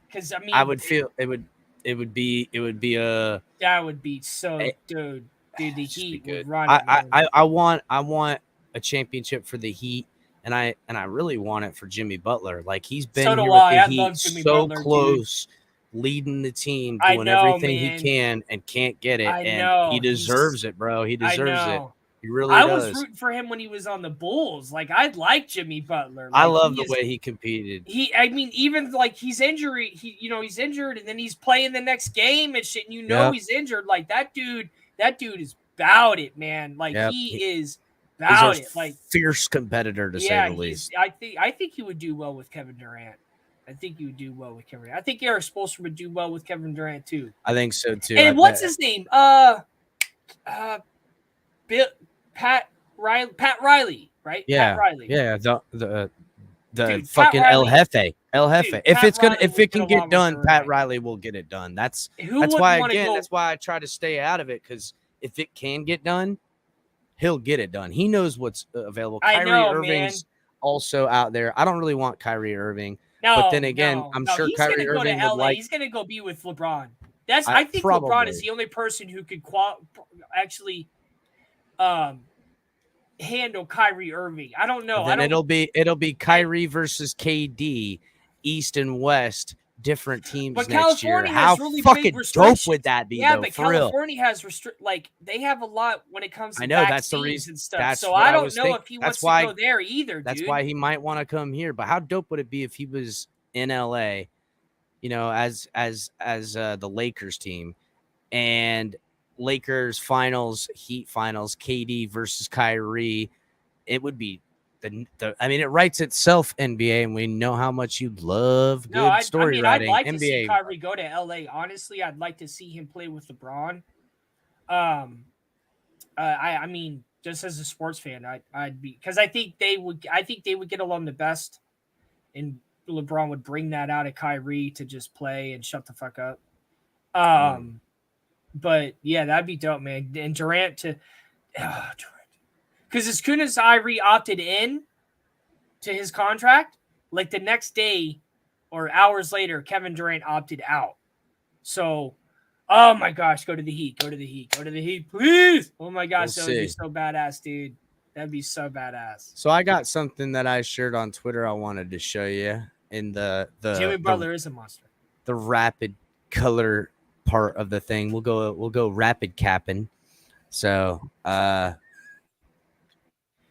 Because I mean, I would feel it would be a that would be so it- dude. The just be Heat good. would run it. Man. I want a championship for the Heat, and I really want it for Jimmy Butler. Like he's been So do here with I. the I Heat love Jimmy so Butler, close, leading the team, I doing know, everything man. he can and can't get it. I And know. he deserves it, bro. He deserves it. He really I does. was rooting for him when he was on the Bulls. Like I like Jimmy Butler. I Like, love the way he competed. I mean, even like he's injured, he's injured, and then he's playing the next game and shit. And he's injured. Like that dude is about it, man. Like he is about it. Like fierce competitor to say the least. I think he would do well with Kevin Durant. I think he would do well with Kevin Durant. I think Eric Spoelstra would do well with Kevin Durant too. I think so too. And what's his name? Pat Riley, right? Yeah, Pat Riley. Yeah, the Dude, fucking Pat El Riley- Jefe. El Jefe. Dude, If Pat it's gonna Riley if would it get can along get with done, Durant. Pat Riley will get it done. That's Who why wouldn't wanna that's why I try to stay out of it, because if it can get done, he'll get it done. He knows what's available. I Kyrie know, Irving's also out there. I don't really want Kyrie Irving. No, But then again, I'm sure he's Kyrie gonna go Irving to would LA. like- He's going to go be with LeBron. I think LeBron probably. is the only person who could actually handle Kyrie Irving. I don't know. Then it'll be Kyrie versus KD, East and West, different teams But next year. California How has really fucking big dope restrictions. would that be? Yeah, though, but for real? California has they have a lot when it comes to I know, vaccines that's the reason- and stuff. that's So what I I don't was know think- if he that's wants why- to go there either. That's dude. why he might want to come here. But how dope would it be if he was in LA, as the Lakers team, and Lakers finals, Heat finals, KD versus Kyrie? It would be it writes itself, NBA, and we know how much you love good story writing. I'd like to NBA. see Kyrie go to LA. Honestly, I'd like to see him play with LeBron. I mean, just as a sports fan, I'd be, because I think they would get along the best, and LeBron would bring that out of Kyrie to just play and shut the fuck up. But yeah, that'd be dope, man. And Durant because as soon as Kyrie opted in to his contract, like the next day or hours later, Kevin Durant opted out. So, oh my gosh, go to the Heat, please. Oh my gosh, that would be so badass, dude. That'd be so badass. So I got something that I shared on Twitter I wanted to show you in the Jimmy Butler is a monster. The rapid color part of the thing. We'll go rapid capping. So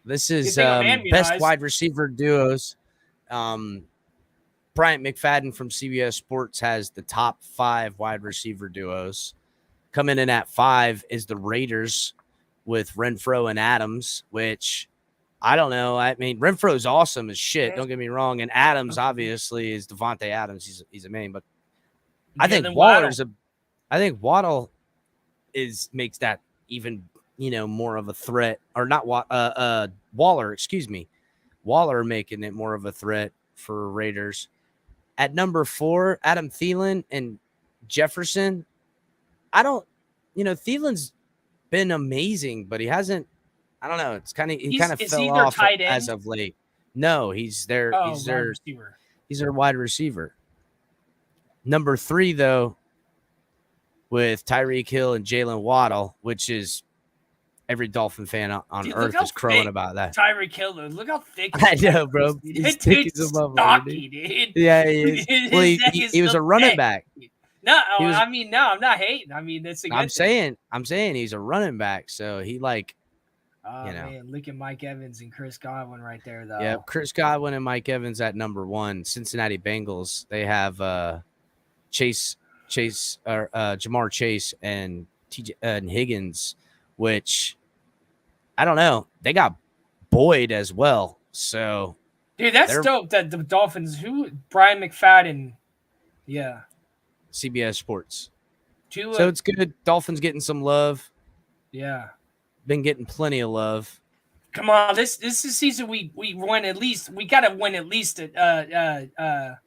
this is best wide receiver duos. Bryant McFadden from CBS Sports has the top 5 wide receiver duos. Coming in at 5 is the Raiders with Renfro and Adams, which I don't know. I mean, Renfro's awesome as shit. Don't get me wrong. And Adams obviously is Devontae Adams. He's a main, but I think Waddle makes that even more of a threat, or not Waller, excuse me. Waller making it more of a threat for Raiders. At number 4, Adam Thielen and Jefferson. Thielen's been amazing, but he hasn't, I don't know. It's he kind of fell off as of late. No, he's their wide receiver. Number 3, though, with Tyreek Hill and Jalen Waddle, which is every Dolphin fan on earth is crowing about that. Tyreek Hill, look how thick. I know, bro. He's thick as a motherfucker, dude. Yeah, he is. Well, he was a running back. No, I'm not hating. I mean, that's a good thing. I'm saying he's a running back, so he man, look at Mike Evans and Chris Godwin right there, though. Yeah, Chris Godwin and Mike Evans at number 1. Cincinnati Bengals. They have Jamar Chase and and Higgins, which I don't know. They got Boyd as well. So, dude, that's dope. That the Dolphins, Brian McFadden, yeah, CBS Sports. So it's good. Dolphins getting some love. Yeah, been getting plenty of love. Come on, this is season we won at least. We got to win at least a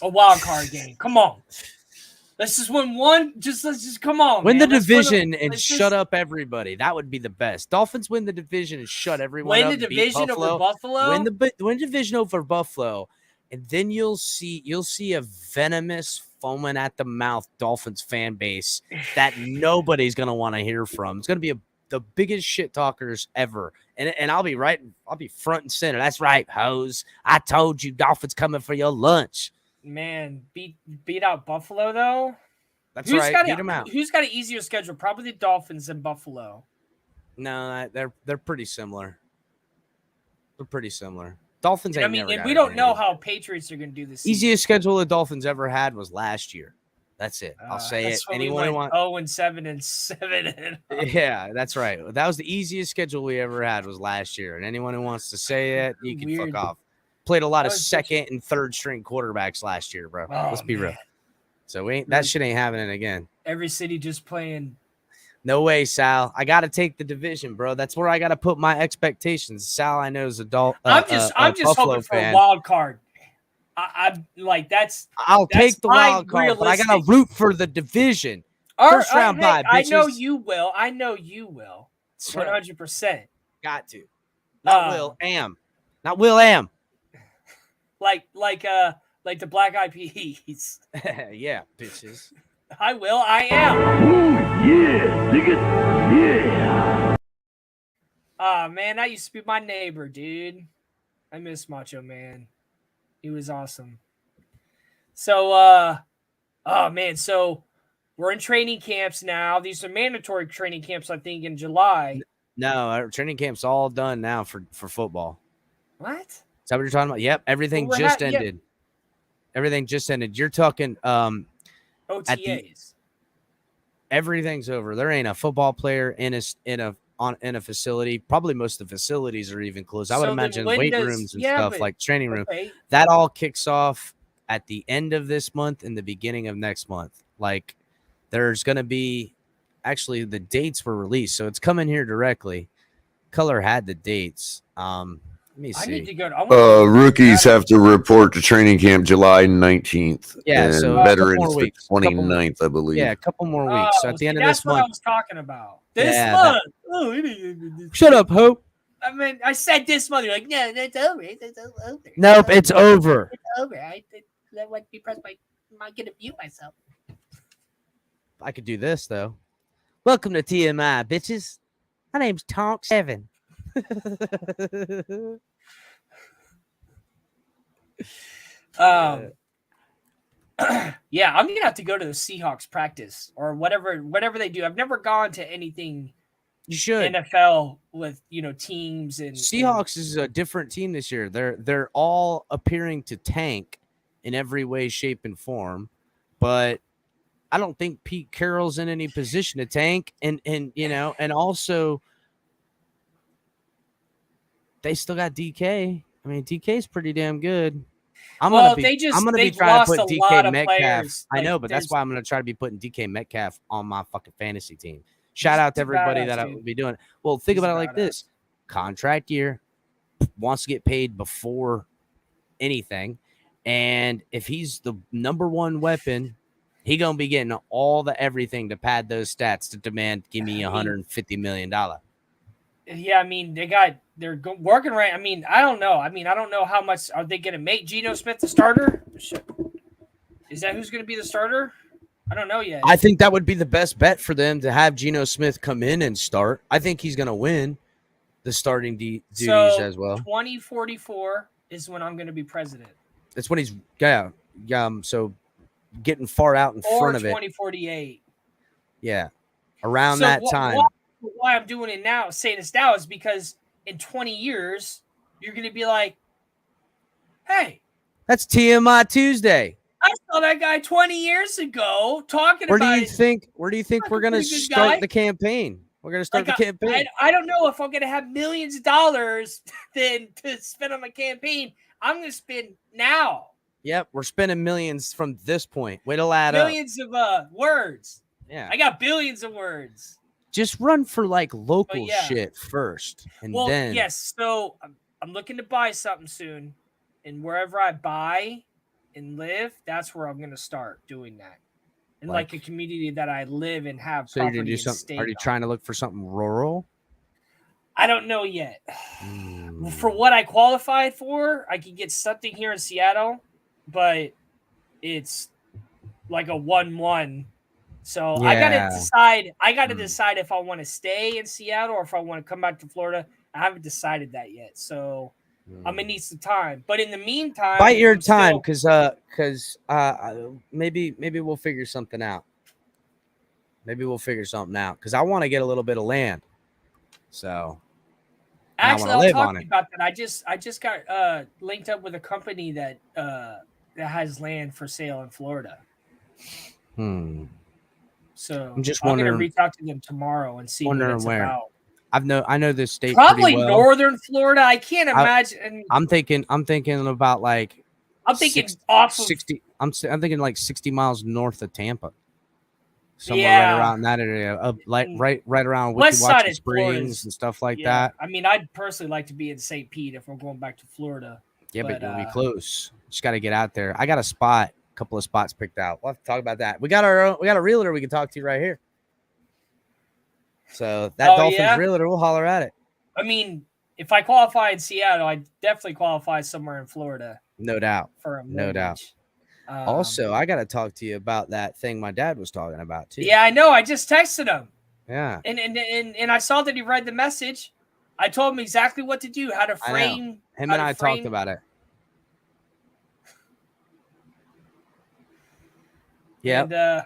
wild card game. Come on. Let's just win one. Let's just come on. Win man. the Let's division win and let's shut just up everybody. That would be the best. Dolphins win the division and shut everyone Win up. the beat division over Buffalo. Win division over Buffalo, and then you'll see a venomous, foaming at the mouth Dolphins fan base that nobody's gonna want to hear from. It's gonna be the biggest shit talkers ever, and I'll be front and center. That's right, hoes. I told you, Dolphins coming for your lunch. Man, beat out Buffalo though. That's right. Beat them out. Who's got an easier schedule? Probably the Dolphins than Buffalo. No, they're pretty similar. They're pretty similar. Dolphins. I mean, and we don't know how Patriots are going to do this. Easiest schedule the Dolphins ever had was last year. That's it. I'll say it. Anyone want 0-7 and 7. Yeah, that's right. That was the easiest schedule we ever had was last year. And anyone who wants to say it, you can fuck off. Played a lot of second and third string quarterbacks last year, bro. Let's be real. So that shit ain't happening again. Every city just playing. No way, Sal. I got to take the division, bro. That's where I got to put my expectations. Sal, I know is I'm just hoping for a wild card. I'm like I'll take the wild card, but I got to root for the division. First round bye, bitches. I know you will. 100%. Got to. Not Will Am. Like the Black Eyed Peas. Yeah, bitches. I am. Ooh, yeah, dig it. Yeah. Man, that used to be my neighbor, dude. I miss Macho Man. He was awesome. So, so we're in training camps now. These are mandatory training camps, I think, in July. No, our training camp's all done now for football. What? Is that what you're talking about? Yep, everything just ended. Yeah. Everything just ended. You're talking OTAs. Everything's over. There ain't a football player in a facility. Probably most of the facilities are even closed. I would imagine weight rooms and stuff like training room. Okay. That all kicks off at the end of this month and the beginning of next month. Like there's going to be actually the dates were released, so it's coming here directly. Color had the dates. Let me see. I need to go. Rookies have to report to training camp July 19th. Yeah, and so veterans the 29th, I believe. Yeah, a couple more weeks. So at the end of this month. That's what I was talking about. This month. Shut up, Hope. I mean, I said this month. You're like, no, that's over. It's over. Nope, it's over. It's over. That would be pressed by. I'm going to mute myself. I could do this though. Welcome to TMI, bitches. My name's Tonk7. Yeah, I'm gonna have to go to the Seahawks practice or whatever they do. I've never gone to anything. You should NFL with teams and Seahawks is a different team this year. They're all appearing to tank in every way, shape, and form, but I don't think Pete Carroll's in any position to tank, and also they still got DK. I mean, DK's pretty damn good. I'm gonna be trying to put DK Metcalf. I know, but that's why I'm gonna try to be putting DK Metcalf on my fucking fantasy team. Shout out to everybody that I will be doing. Well, think about it like this: contract year, wants to get paid before anything, and if he's the number one weapon, he gonna be getting all the everything to pad those stats to demand give me $150 million. Yeah, I mean they're working right. I mean, I don't know. I don't know how much are they going to make Geno Smith the starter? Is that who's going to be the starter? I don't know yet. I think that would be the best bet for them to have Geno Smith come in and start. I think he's going to win the starting duties as well. 2044 is when I'm going to be president. That's when he's so getting far out in front of it. 2048. Yeah, around that time. Why I'm doing it now, saying this now, is because in 20 years, you're going to be like, hey. That's TMI Tuesday. I saw that guy 20 years ago talking about it. Where do you think we're going to start the campaign? We're going to start the campaign. I don't know if I'm going to have millions of dollars then to spend on my campaign. I'm going to spend now. Yep, we're spending millions from this point. Way to add up. Millions of words. Yeah. I got billions of words. Just run for like local shit first, and then yes. So I'm looking to buy something soon, and wherever I buy and live, that's where I'm going to start doing that. in like a community that I live and have So you're property gonna do and something? stake Are you on. trying to look for something rural? I don't know yet. For what I qualified for, I could get something here in Seattle, but it's like a 1-1. So I gotta decide. Decide if I want to stay in Seattle or if I want to come back to Florida. I haven't decided that yet. So I'm gonna need some time. But in the meantime, Bite your time, because maybe we'll figure something out. Because I want to get a little bit of land. So actually, I'll talk to you about that. I just got linked up with a company that has land for sale in Florida. So I'm just wondering. I'm gonna reach out to them tomorrow and see what it's about. I know this state probably pretty well. Northern Florida. I can't imagine. I'm thinking about like. I'm thinking off 60. I'm thinking like 60 miles north of Tampa. Somewhere right around that area, right around West side of Springs and stuff like that. I mean, I'd personally like to be in St. Pete if we're going back to Florida. Yeah, but you'll be close. Just got to get out there. I got a couple of spots picked out. We'll have to talk about that. We got a realtor we can talk to right here. So that Dolphins realtor, we'll holler at it. I mean, if I qualify in Seattle, I definitely qualify somewhere in Florida. No doubt. No doubt. Also, I got to talk to you about that thing my dad was talking about too. Yeah, I know. I just texted him. Yeah. And I saw that he read the message. I told him exactly what to do, how to frame. Him and I talked about it. Yeah.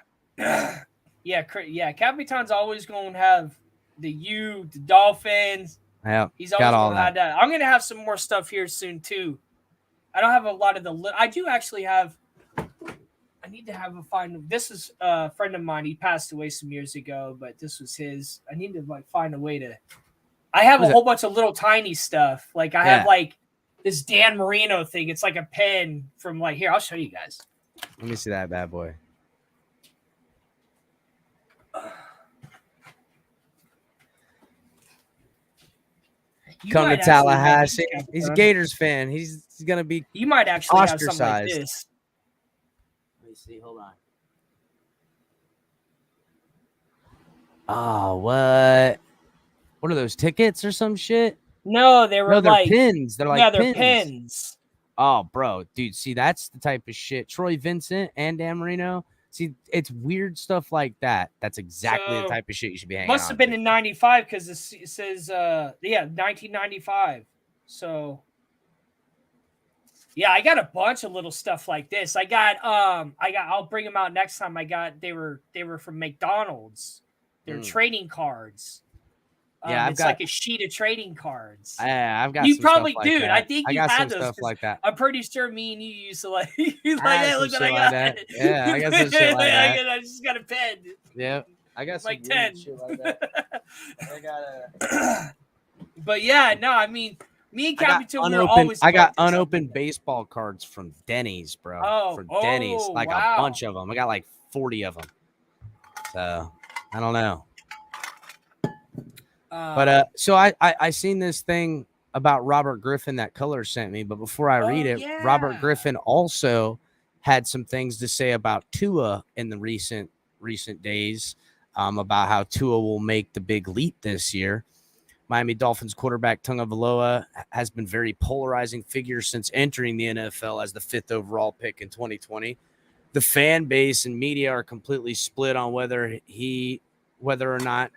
Capitan's always going to have the Dolphins. Yeah. He's always going to have that. I'm going to have some more stuff here soon too. I don't have a lot of I do actually have. I need to have this is a friend of mine. He passed away some years ago, but this was his. I need to find a way to. I have a whole bunch of little tiny stuff. Like I have this Dan Marino thing. It's like a pen from here. I'll show you guys. Let me see that bad boy. Come to Tallahassee. He's a Gators fan. He's gonna be. You might actually ostracized. Have something like this. Let me see. Hold on. Oh, what? What are those, tickets or some shit? No, they're pins. They're they're pins. Oh, bro, dude. See, that's the type of shit. Troy Vincent and Dan Marino. See, it's weird stuff like that. That's exactly the type of shit you should be hanging. Must have been in '95 because it says 1995. So yeah, I got a bunch of little stuff like this. I'll bring them out next time. They were from McDonald's. They're trading cards. Yeah, it's like a sheet of trading cards. Yeah, I've got. You some probably, stuff like dude. That. I think you had those stuff like that. I'm pretty sure me and you used to like. Hey, look what I got. That. Yeah, I got some shit like that. I just got a pen. Yeah, I got some 10 shit like that. I got a. But yeah, no, I mean, me and Capitan were always. I got unopened baseball cards from Denny's, bro. Denny's, a bunch of them. I got like 40 of them. So I don't know. But so I seen this thing about Robert Griffin that Color sent me, but before I read it, Robert Griffin also had some things to say about Tua in the recent days, about how Tua will make the big leap this year. Miami Dolphins quarterback Tagovailoa has been very polarizing figure since entering the NFL as the 5th overall pick in 2020. The fan base and media are completely split on whether or not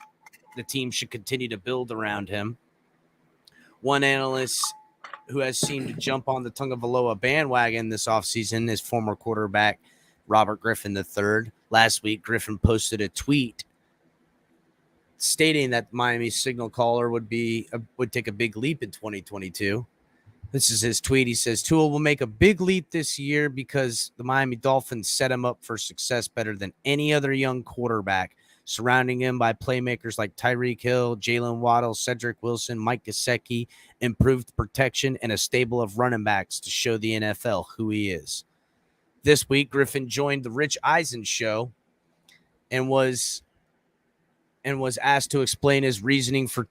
the team should continue to build around him. One analyst who has seemed to jump on the Tagovailoa bandwagon this offseason is former quarterback Robert Griffin III. Last week, Griffin posted a tweet stating that Miami's signal caller would take a big leap in 2022. This is his tweet. He says, Tua will make a big leap this year because the Miami Dolphins set him up for success better than any other young quarterback, surrounding him by playmakers like Tyreek Hill, Jalen Waddle, Cedric Wilson, Mike Gesicki, improved protection, and a stable of running backs to show the NFL who he is. This week, Griffin joined the Rich Eisen show and was asked to explain his reasoning for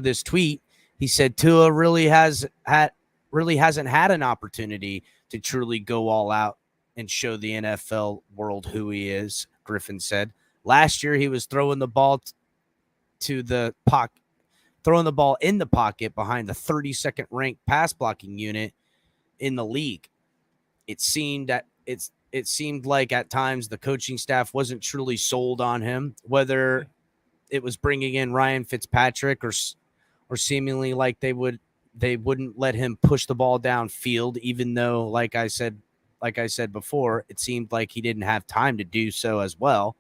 this tweet. He said Tua really hasn't had an opportunity to truly go all out and show the NFL world who he is, Griffin said. Last year, he was throwing the ball to the pocket, throwing the ball in the pocket behind the 32nd ranked pass blocking unit in the league. It seemed like at times the coaching staff wasn't truly sold on him, whether it was bringing in Ryan Fitzpatrick or seemingly like they wouldn't let him push the ball downfield, even though, like I said before, it seemed like he didn't have time to do so as well.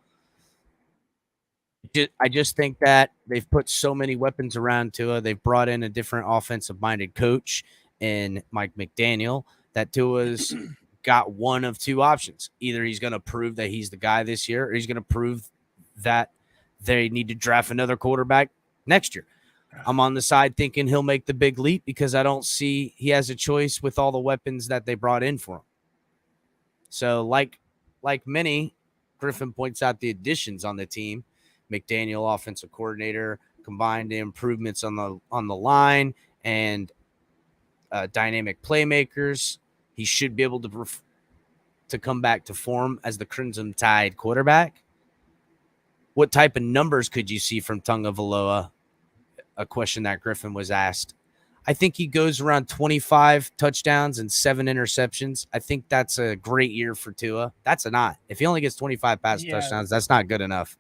I just think that they've put so many weapons around Tua. They've brought in a different offensive-minded coach in Mike McDaniel, that Tua's got one of two options. Either he's going to prove that he's the guy this year, or he's going to prove that they need to draft another quarterback next year. I'm on the side thinking he'll make the big leap because I don't see he has a choice with all the weapons that they brought in for him. So like many, Griffin points out the additions on the team. McDaniel, offensive coordinator, combined improvements on the line and dynamic playmakers. He should be able to come back to form as the Crimson Tide quarterback. What type of numbers could you see from Tagovailoa? A question that Griffin was asked. I think he goes around 25 touchdowns and 7 interceptions. I think that's a great year for Tua. That's a not. If he only gets 25 touchdowns, that's not good enough.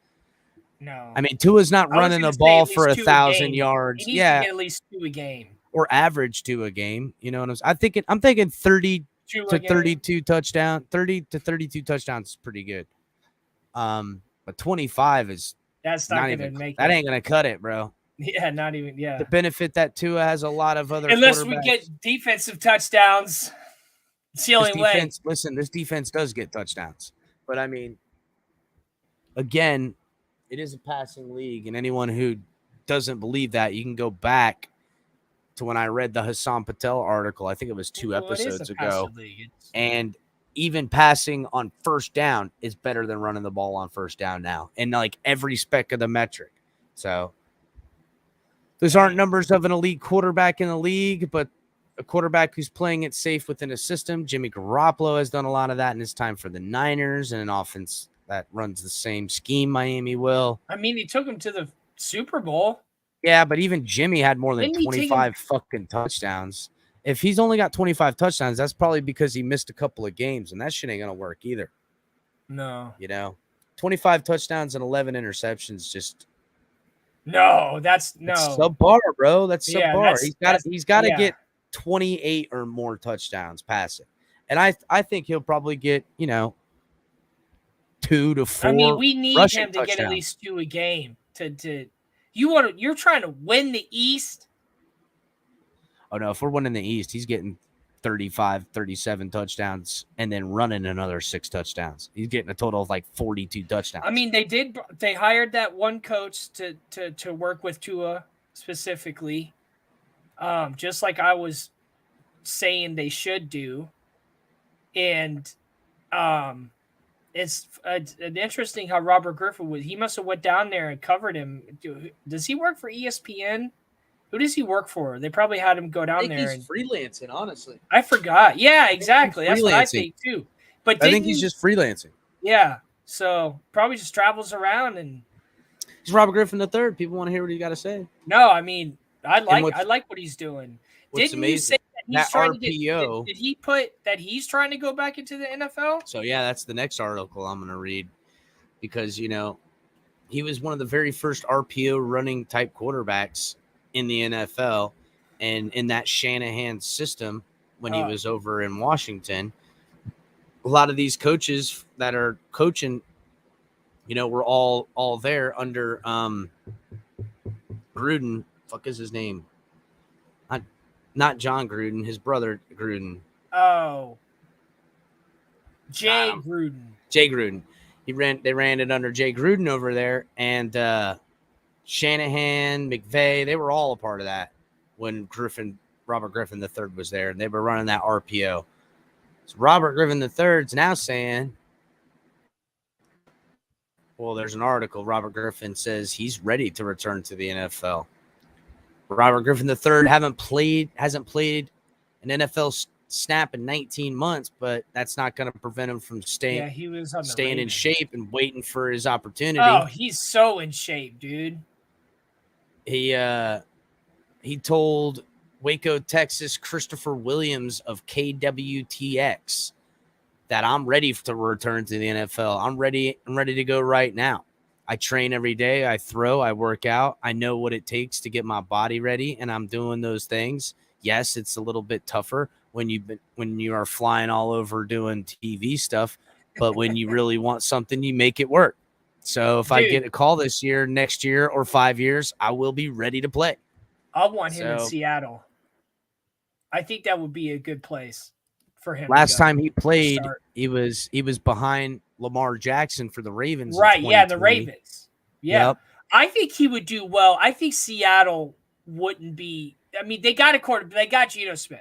No. I mean, Tua's not running the ball for 1,000 yards. He needs to get at least 2 a game. Or average 2 a game. You know what I'm thinking? I'm thinking 30 to 32 touchdowns. 30 to 32 touchdowns is pretty good. But 25 is that's not going to make it. That ain't going to cut it, bro. Yeah, not even. Yeah. The benefit that Tua has a lot of other unless we get defensive touchdowns. It's the only way. Listen, this defense does get touchdowns. But, I mean, again, it is a passing league, and anyone who doesn't believe that, you can go back to when I read the Hassan Patel article. I think it was 2 episodes ago. And even passing on first down is better than running the ball on first down now, and like every speck of the metric. So those aren't numbers of an elite quarterback in the league, but a quarterback who's playing it safe within a system. Jimmy Garoppolo has done a lot of that in his time for the Niners, and an offense that runs the same scheme Miami will. I mean, he took him to the Super Bowl. Yeah, but even Jimmy had more than 25 fucking touchdowns. If he's only got 25 touchdowns, that's probably because he missed a couple of games, and that shit ain't going to work either. No. 25 touchdowns and 11 interceptions just... No, that's subpar, bro. That's subpar. He's got to get 28 or more touchdowns passing. And I think he'll probably get, 2 to 4. I mean, we need him to touchdowns. Get at least 2 a game you're trying to win the East. Oh no, if we're winning the East, he's getting 35, 37 touchdowns and then running another 6 touchdowns. He's getting a total of like 42 touchdowns. I mean, they hired that one coach to work with Tua specifically. Just like I was saying they should do. And it's interesting how Robert Griffin he must have went down there and covered him. Does he work for ESPN? Who does he work for? They probably had him go down there. He's freelancing, honestly. I forgot. Yeah, exactly. That's what I think too. But I think he's just freelancing. Yeah. So probably just travels around and he's Robert Griffin III. People want to hear what he got to say. No, I mean, I like what he's doing. Didn't you say that RPO? Did he put that he's trying to go back into the NFL? So yeah, that's the next article I'm going to read because he was one of the very first RPO running type quarterbacks in the NFL, and in that Shanahan system when he was over in Washington, a lot of these coaches that are coaching, were all there under Gruden. Fuck is his name? Not John Gruden, his brother Gruden. Oh, Jay Gruden. Jay Gruden. They ran it under Jay Gruden over there, and Shanahan, McVay, they were all a part of that when Robert Griffin III was there, and they were running that RPO. So Robert Griffin III is now saying, well, there's an article. Robert Griffin says he's ready to return to the NFL. Robert Griffin III hasn't played an NFL snap in 19 months, but that's not going to prevent him from Yeah, he was on the staying in Ravens. shape and waiting for his opportunity. Oh, he's so in shape, dude. He told Waco, Texas, Christopher Williams of KWTX that I'm ready to return to the NFL. I'm ready to go right now. I train every day. I throw, I work out. I know what it takes to get my body ready, and I'm doing those things. Yes, it's a little bit tougher when you are flying all over doing TV stuff, but when you really want something, you make it work. So if I get a call this year, next year, or 5 years, I will be ready to play. I want him in Seattle. I think that would be a good place for him. Last time he played, he was behind Lamar Jackson for the Ravens. Right, yeah, the Ravens. Yeah. Yep. I think he would do well. I think Seattle wouldn't be. I mean, they got a quarterback. They got Geno Smith.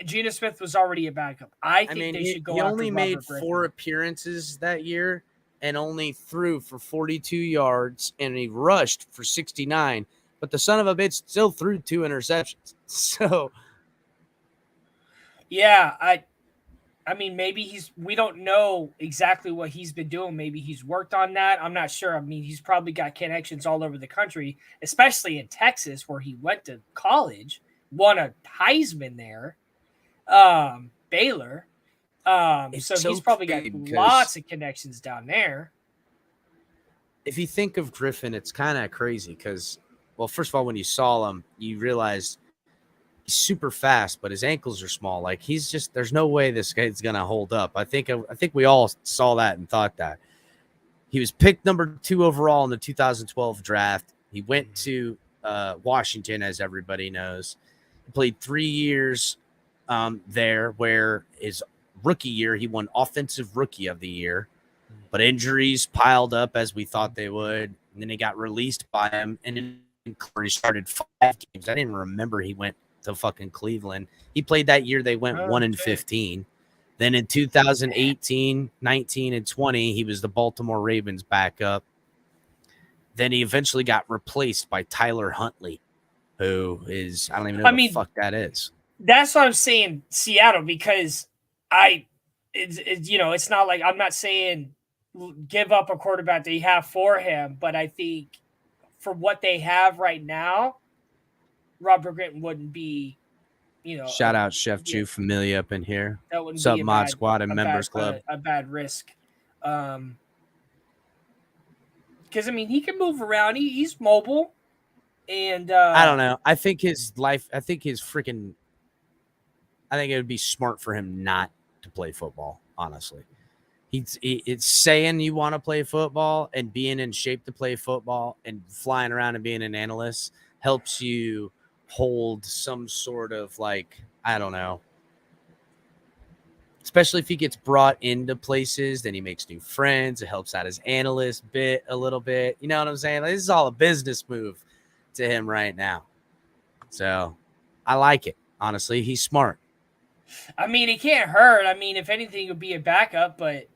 Geno Smith was already a backup. I think they should go after Robert Griffin. He only made 4 appearances that year and only threw for 42 yards, and he rushed for 69. But the son of a bitch still threw 2 interceptions. So, yeah, I mean, maybe we don't know exactly what he's been doing. Maybe he's worked on that. I'm not sure. I mean, he's probably got connections all over the country, especially in Texas, where he went to college, won a Heisman there, Baylor. So he's probably got lots of connections down there. If you think of Griffin, it's kind of crazy because, well, first of all, when you saw him, you realized he's super fast, but his ankles are small. Like there's no way this guy's gonna hold up. I think we all saw that and thought that. He was picked number 2 overall in the 2012 draft. He went to Washington, as everybody knows. He played 3 years there, where his rookie year he won Offensive Rookie of the Year, but injuries piled up as we thought they would, and then he got released by him, and then he started 5 games. I didn't remember he went to fucking Cleveland. He played that year. They went 1-15. Then in 2018, 19, and 20, he was the Baltimore Ravens backup. Then he eventually got replaced by Tyler Huntley, who is, I don't even know what the fuck that is. That's what I'm saying, Seattle, because it's not like, I'm not saying give up a quarterback that you have for him, but I think for what they have right now, Robert Griffin wouldn't be, shout out Chef Jew FinMily up in here. That wouldn't What's up, be Mod Squad and Members Club? A bad risk. Because, I mean, he can move around. He's mobile. And I don't know. I think it would be smart for him not to play football, honestly. It's saying you want to play football and being in shape to play football and flying around and being an analyst helps you hold some sort of, like, I don't know. Especially if he gets brought into places, then he makes new friends. It helps out his analyst bit a little bit. You know what I'm saying? Like, this is all a business move to him right now. So I like it. Honestly, he's smart. I mean, it can't hurt. I mean, if anything, it would be a backup, but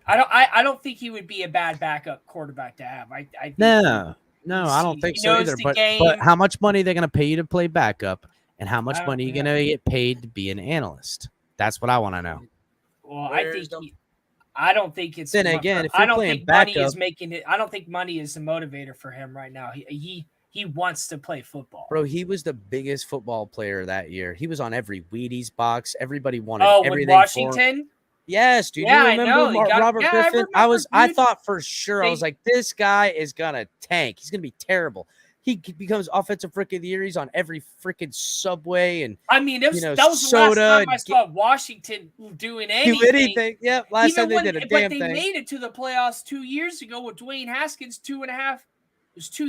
I don't think he would be a bad backup quarterback to have. I think No, I don't think so either. But how much money are they going to pay you to play backup, and how much money are you going to get paid to be an analyst? That's what I want to know. Well, I don't think it's. Then again, if you're playing backup, money is making it. I don't think money is the motivator for him right now. He wants to play football. Bro, he was the biggest football player that year. He was on every Wheaties box. Everybody wanted everything. With Washington? Yes, dude. Yeah, you remember Robert Griffin? I thought for sure, I was like, this guy is gonna tank. He's gonna be terrible. He becomes Offensive Rookie of the Year. He's on every freaking Subway and that was the last time I saw Washington doing anything. Yep, last time they did a damn thing. But they made it to the playoffs 2 years ago with Dwayne Haskins. 2.5. It was 2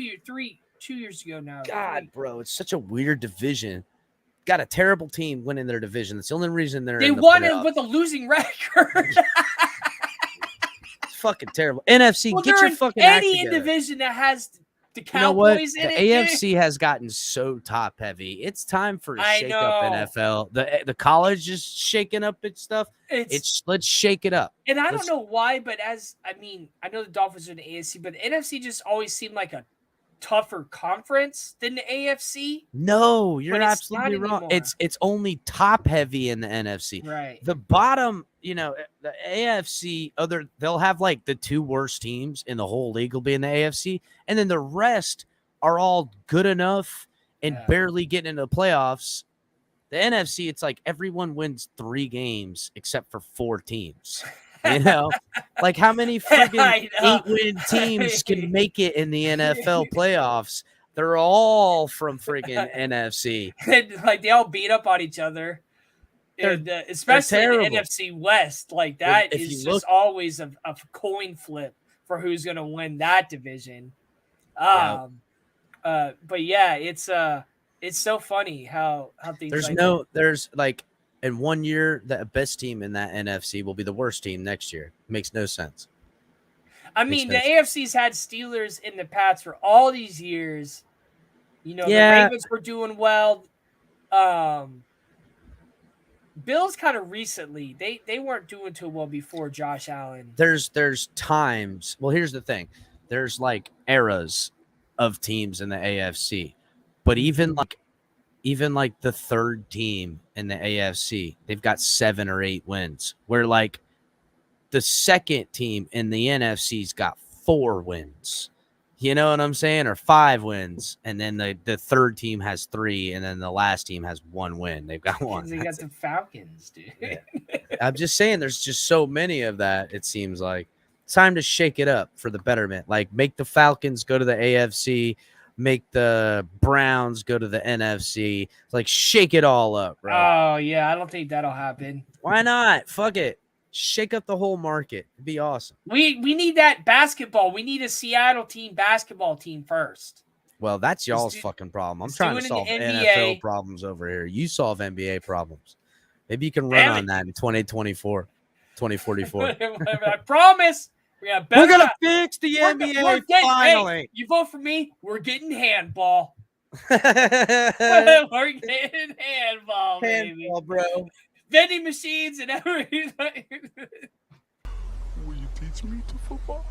years ago now. God, bro, it's such a weird division. Got a terrible team winning their division. That's the only reason they won it with a losing record. It's fucking terrible. NFC, get your fucking act together. Any division that has the Cowboys in it. The AFC has gotten so top heavy. It's time for a shake up NFL. The college is shaking up its stuff. Let's shake it up. And I don't know why, but I know the Dolphins are in the AFC, but the NFC just always seemed like a tougher conference than the AFC. No, you're But it's absolutely not wrong. anymore. It's only top heavy in the NFC. Right. The bottom, the AFC, they'll have like the 2 worst teams in the whole league will be in the AFC, and then the rest are all good enough and barely getting into the playoffs. The NFC, it's like everyone wins 3 games except for 4 teams. Like how many friggin' 8-win teams can make it in the NFL playoffs? They're all from friggin' NFC. Like they all beat up on each other. And, especially the NFC West. Like that is just always a coin flip for who's going to win that division. But yeah, it's so funny how things there's like in 1 year the best team in that NFC will be the worst team next year. Makes no sense. I mean, the AFC's had Steelers in the past for all these years. The Ravens were doing well. Bills kind of recently, they weren't doing too well before Josh Allen. There's times. Well, here's the thing. There's like eras of teams in the AFC. But even like the third team in the AFC, they've got 7 or 8 wins. Where like the second team in the NFC's got 4 wins. You know what I'm saying? Or 5 wins. And then the third team has 3, and then the last team has 1 win. They've got 1. They got the Falcons, dude. Yeah. I'm just saying there's just so many of that, it seems like. It's time to shake it up for the betterment. Like make the Falcons go to the AFC, make the Browns go to the NFC. Like shake it all up, bro. Oh, yeah. I don't think that'll happen. Why not? Fuck it. Shake up the whole market. It'd be awesome. We need that basketball. We need a Seattle basketball team first. Well, that's y'all's fucking problem. I'm trying to solve NFL problems over here. You solve NBA problems. Maybe you can run on that in 2024, 2044. I promise. We're gonna fix the NBA finally. Hey, you vote for me, we're getting handball. We're getting handball, baby. Bro. Vending machines and everything. Will you teach me to football?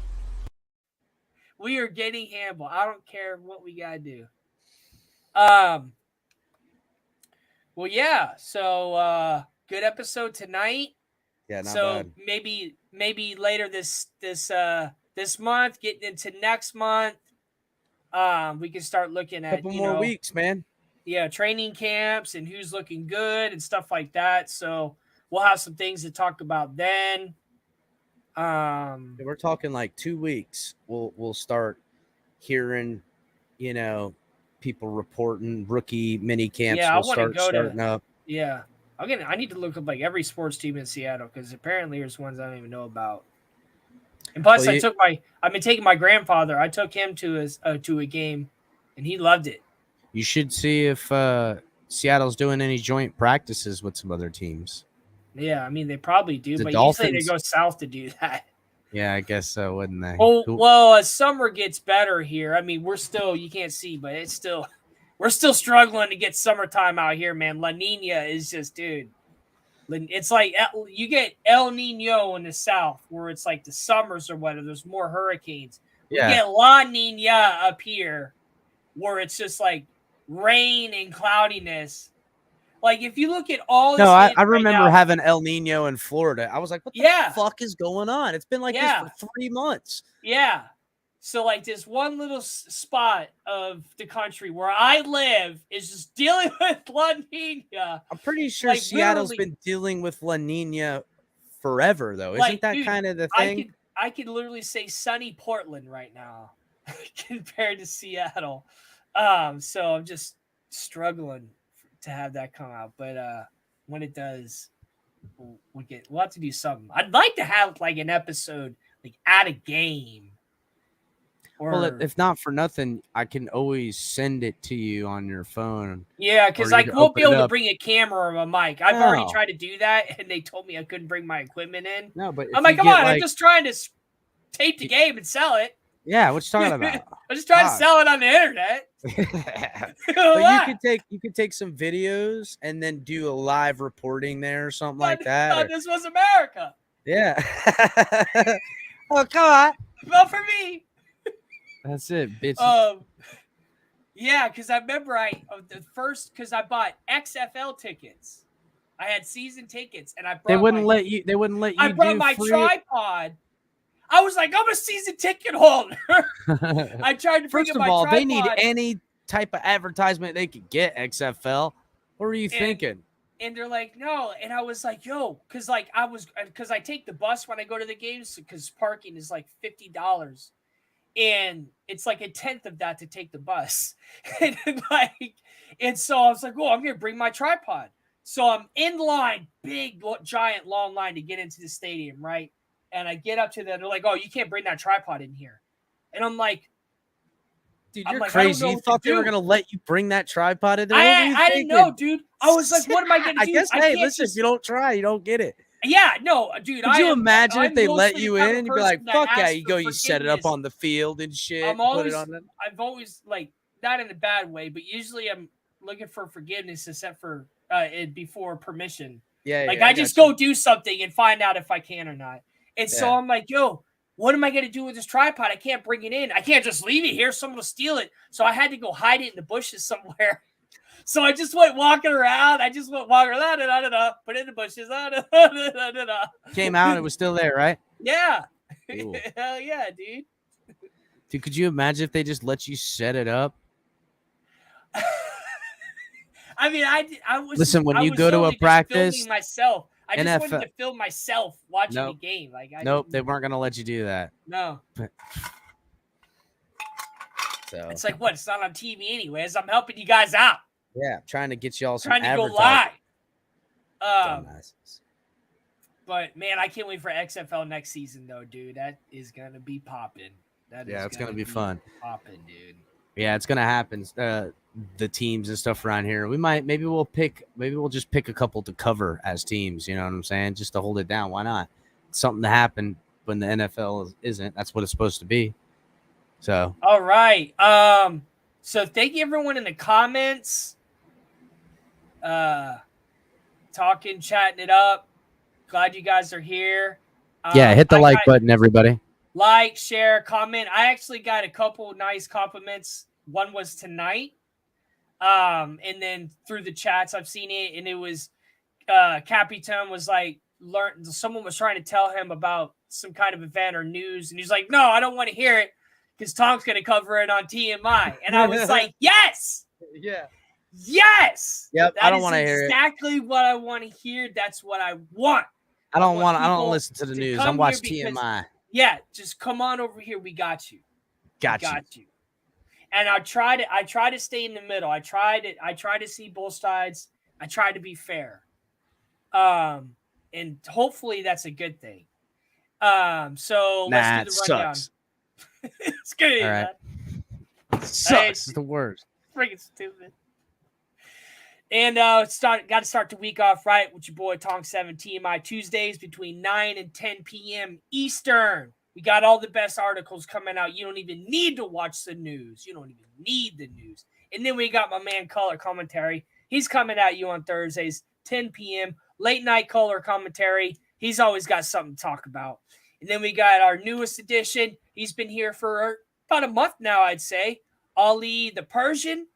We are getting handball. I don't care what we gotta do. Well, yeah. So good episode tonight. Yeah, not bad. Maybe later this month, getting into next month, we can start looking at couple more weeks, man. Yeah, training camps and who's looking good and stuff like that. So we'll have some things to talk about then. We're talking like 2 weeks. We'll start hearing, people reporting rookie mini camps. Yeah, will start starting up. Yeah, I need to look up like every sports team in Seattle because apparently there's ones I don't even know about. And plus, I've been taking my grandfather. I took him to a game, and he loved it. You should see if Seattle's doing any joint practices with some other teams. Yeah, I mean, they probably do, but Dolphins, usually they go south to do that. Yeah, I guess so, wouldn't they? Well, as summer gets better here, I mean, you can't see, but we're still struggling to get summertime out here, man. La Nina is just, dude. It's like you get El Nino in the south where it's like the summers or whatever. There's more hurricanes. Yeah. You get La Nina up here where it's just like rain and cloudiness. Like if you look at all the I remember having El Nino in Florida. I was like, what the fuck is going on? It's been like this for 3 months. Yeah. So like this one little spot of the country where I live is just dealing with La Nina. I'm pretty sure Seattle's been dealing with La Nina forever, though. Isn't that kind of the thing? I could literally say sunny Portland right now compared to Seattle. So I'm just struggling to have that come out. But when it does, we'll have to do something. I'd like to have like an episode like at a game. Well, if not for nothing, I can always send it to you on your phone. Yeah, because I won't be able to bring a camera or a mic. I've already tried to do that, and they told me I couldn't bring my equipment in. No, but I'm like, come on, I'm just trying to tape the game and sell it. Yeah, what you talking about? I'm just trying to sell it on the internet. But you could take some videos and then do a live reporting there or something like that. This was America. Yeah. Oh, come on. Vote for me. That's it, bitch. Yeah, because I remember because I bought XFL tickets. I had season tickets, and I brought They wouldn't let you. They wouldn't let you. I brought my tripod. I was like, I'm a season ticket holder. I tried to bring First in of my all, tripod. they need any type of advertisement they could get. XFL. What were you thinking? And they're like, no. And I was like, yo, because I take the bus when I go to the games because parking is like $50. And it's like a tenth of that to take the bus. And so I was like, oh, I'm going to bring my tripod. So I'm in line, big, giant, long line to get into the stadium, right? And I get up to them. They're like, oh, you can't bring that tripod in here. And I'm like, dude, you're crazy. You thought they were going to let you bring that tripod in there? I didn't know, dude. I was like, what am I going to do? I guess, hey, listen, if you don't try, you don't get it. Yeah, no, dude. Could you imagine if they let you in and you'd be like, fuck yeah, you go, you forgiveness. set it up on the field and shit. I've always, like, not in a bad way, but usually I'm looking for forgiveness except for before permission. Yeah, like I just go do something and find out if I can or not. And so I'm like, yo, what am I going to do with this tripod? I can't bring it in. I can't just leave it here. Someone will steal it. So I had to go hide it in the bushes somewhere. So I just went walking around. Put it in the bushes. Came out, it was still there, right? Yeah. Hell yeah, dude. Dude, could you imagine if they just let you set it up? I mean, I was. Listen, when you go to a practice, myself. I just wanted to film myself watching the game. Nope, they weren't gonna let you do that. No. So it's like, what? It's not on TV anyways. I'm helping you guys out. Yeah, trying to get y'all some trying to go live. But man, I can't wait for XFL next season, though, dude. That is gonna be popping. It's gonna be fun. Popping, dude. Yeah, it's gonna happen. The teams and stuff around here. Maybe we'll just pick a couple to cover as teams. You know what I'm saying? Just to hold it down. Why not? It's something to happen when the NFL isn't. That's what it's supposed to be. So. All right. So thank you everyone in the comments. Talking, chatting it up. Glad you guys are here. Yeah, hit the like button, everybody. Like, share, comment. I actually got a couple nice compliments. One was tonight. And then through the chats, I've seen it, and it was Capitan was like, someone was trying to tell him about some kind of event or news, and he's like, no, I don't want to hear it because Tonk's going to cover it on TMI. And I was like, yes. Yeah. Yes. Yep. I don't want to hear it. Exactly what I want to hear. That's what I want. I don't listen to the news. I'm watching TMI. Yeah, just come on over here. We got you. Got you. And I try to stay in the middle. I try to see both sides. I try to be fair. And hopefully that's a good thing. So let's do the rundown. Sucks. It's good. All right. Sucks. It's the worst. Freaking stupid. And got to start the week off right with your boy Tonk7 TMI Tuesdays between 9 and 10 p.m. Eastern. We got all the best articles coming out. You don't even need to watch the news. You don't even need the news. And then we got my man Color Commentary. He's coming at you on Thursdays, 10 p.m. Late night Color Commentary. He's always got something to talk about. And then we got our newest edition. He's been here for about a month now, I'd say. Ali the Persian,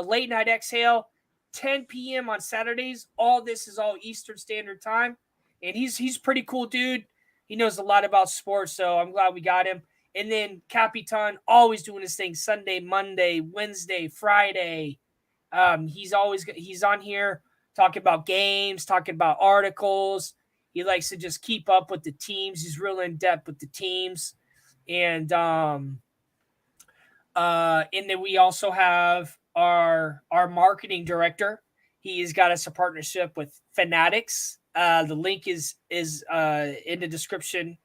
Late Night Exhale, 10 p.m. on Saturdays. All this is all Eastern Standard Time. And he's pretty cool dude. He knows a lot about sports, so I'm glad we got him. And then Capitan, always doing his thing Sunday, Monday, Wednesday, Friday. He's on here talking about games, talking about articles. He likes to just keep up with the teams. He's real in depth with the teams. And then we also have our marketing director. He's got us a partnership with Fanatics. The link is in the description.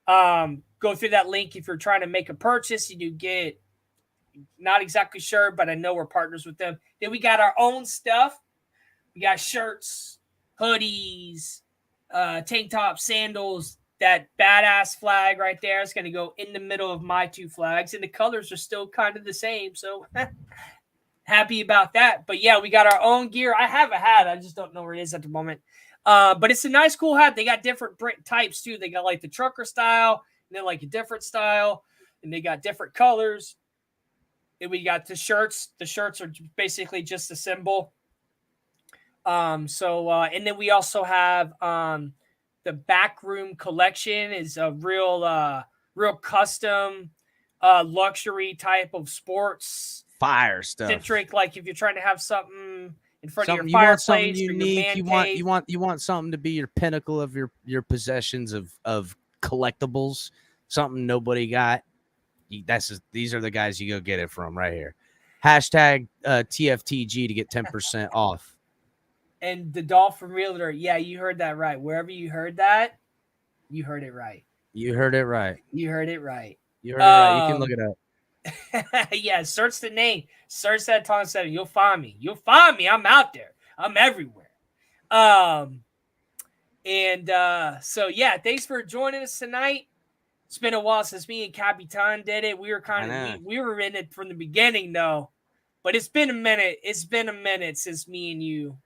Go through that link if you're trying to make a purchase. You do get, not exactly sure, but I know we're partners with them. Then we got our own stuff. We got shirts, hoodies, tank tops, sandals. That badass flag right there is going to go in the middle of my two flags, and the colors are still kind of the same. So happy about that. But yeah, we got our own gear. I have a hat. I just don't know where it is at the moment. But it's a nice, cool hat. They got different types too. They got like the trucker style, and then like a different style. and they got different colors. And we got the shirts. The shirts are basically just a symbol. And then we also have the Backroom collection is a real custom luxury type of sports Fire stuff. centric. Like if you're trying to have something in front of your You want something fireplace, or your unique. man cave. You want something to be your pinnacle of your possessions of collectibles. Something nobody got. These are the guys you go get it from right here. Hashtag TFTG to get 10% off. And the Dolphin Realtor, yeah, you heard that right. Wherever you heard that, you heard it right. You heard it right. You heard it right. You heard it right. You can look it up. Yeah, search the name. Search that Tonk7. You'll find me. You'll find me. I'm out there. I'm everywhere. So yeah, thanks for joining us tonight. It's been a while since me and Capitan did it. We were we were in it from the beginning though. But it's been a minute. It's been a minute since me and you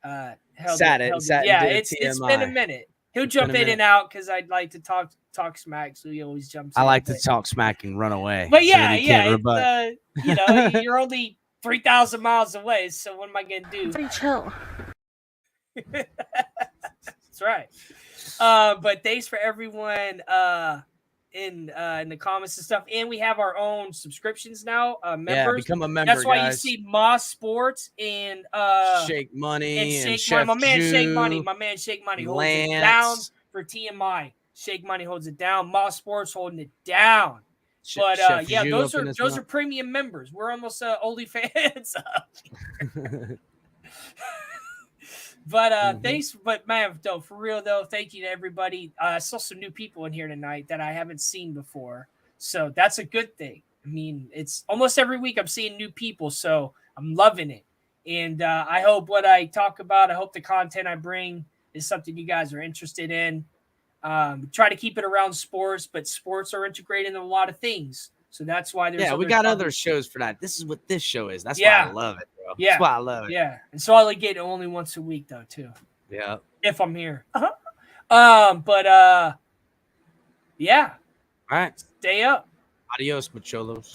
held it. Yeah, it's been a minute. He'll jump in and out because I'd like to talk smack, so he always jumps in. I like to talk smack and run away. But yeah, you're only 3,000 miles away, so what am I gonna do? Pretty chill. That's right. But thanks for everyone in the comments and stuff, and we have our own subscriptions now. Members, yeah, become a member. That's why guys. you see Moss Sports and Shake Money and Chef my man Jew, Shake Money holds Lance. it down for TMI. Shake Money holds it down. Moss Sports holding it down. But Chef yeah, Jew those are premium members. We're almost OnlyFans. But thanks. But man, though, for real though, thank you to everybody. I saw some new people in here tonight that I haven't seen before, so that's a good thing. I mean, it's almost every week I'm seeing new people, so I'm loving it. And I hope what I talk about, I hope the content I bring is something you guys are interested in. Try to keep it around sports, but sports are integrated in a lot of things. So that's why there's we got other shows for that. This is what this show is. That's Yeah. why I love it, bro. Yeah. That's why I love it. Yeah. And so I'll get it only once a week though, too. Yeah. If I'm here. Yeah. All right. Stay up. Adios, macholos.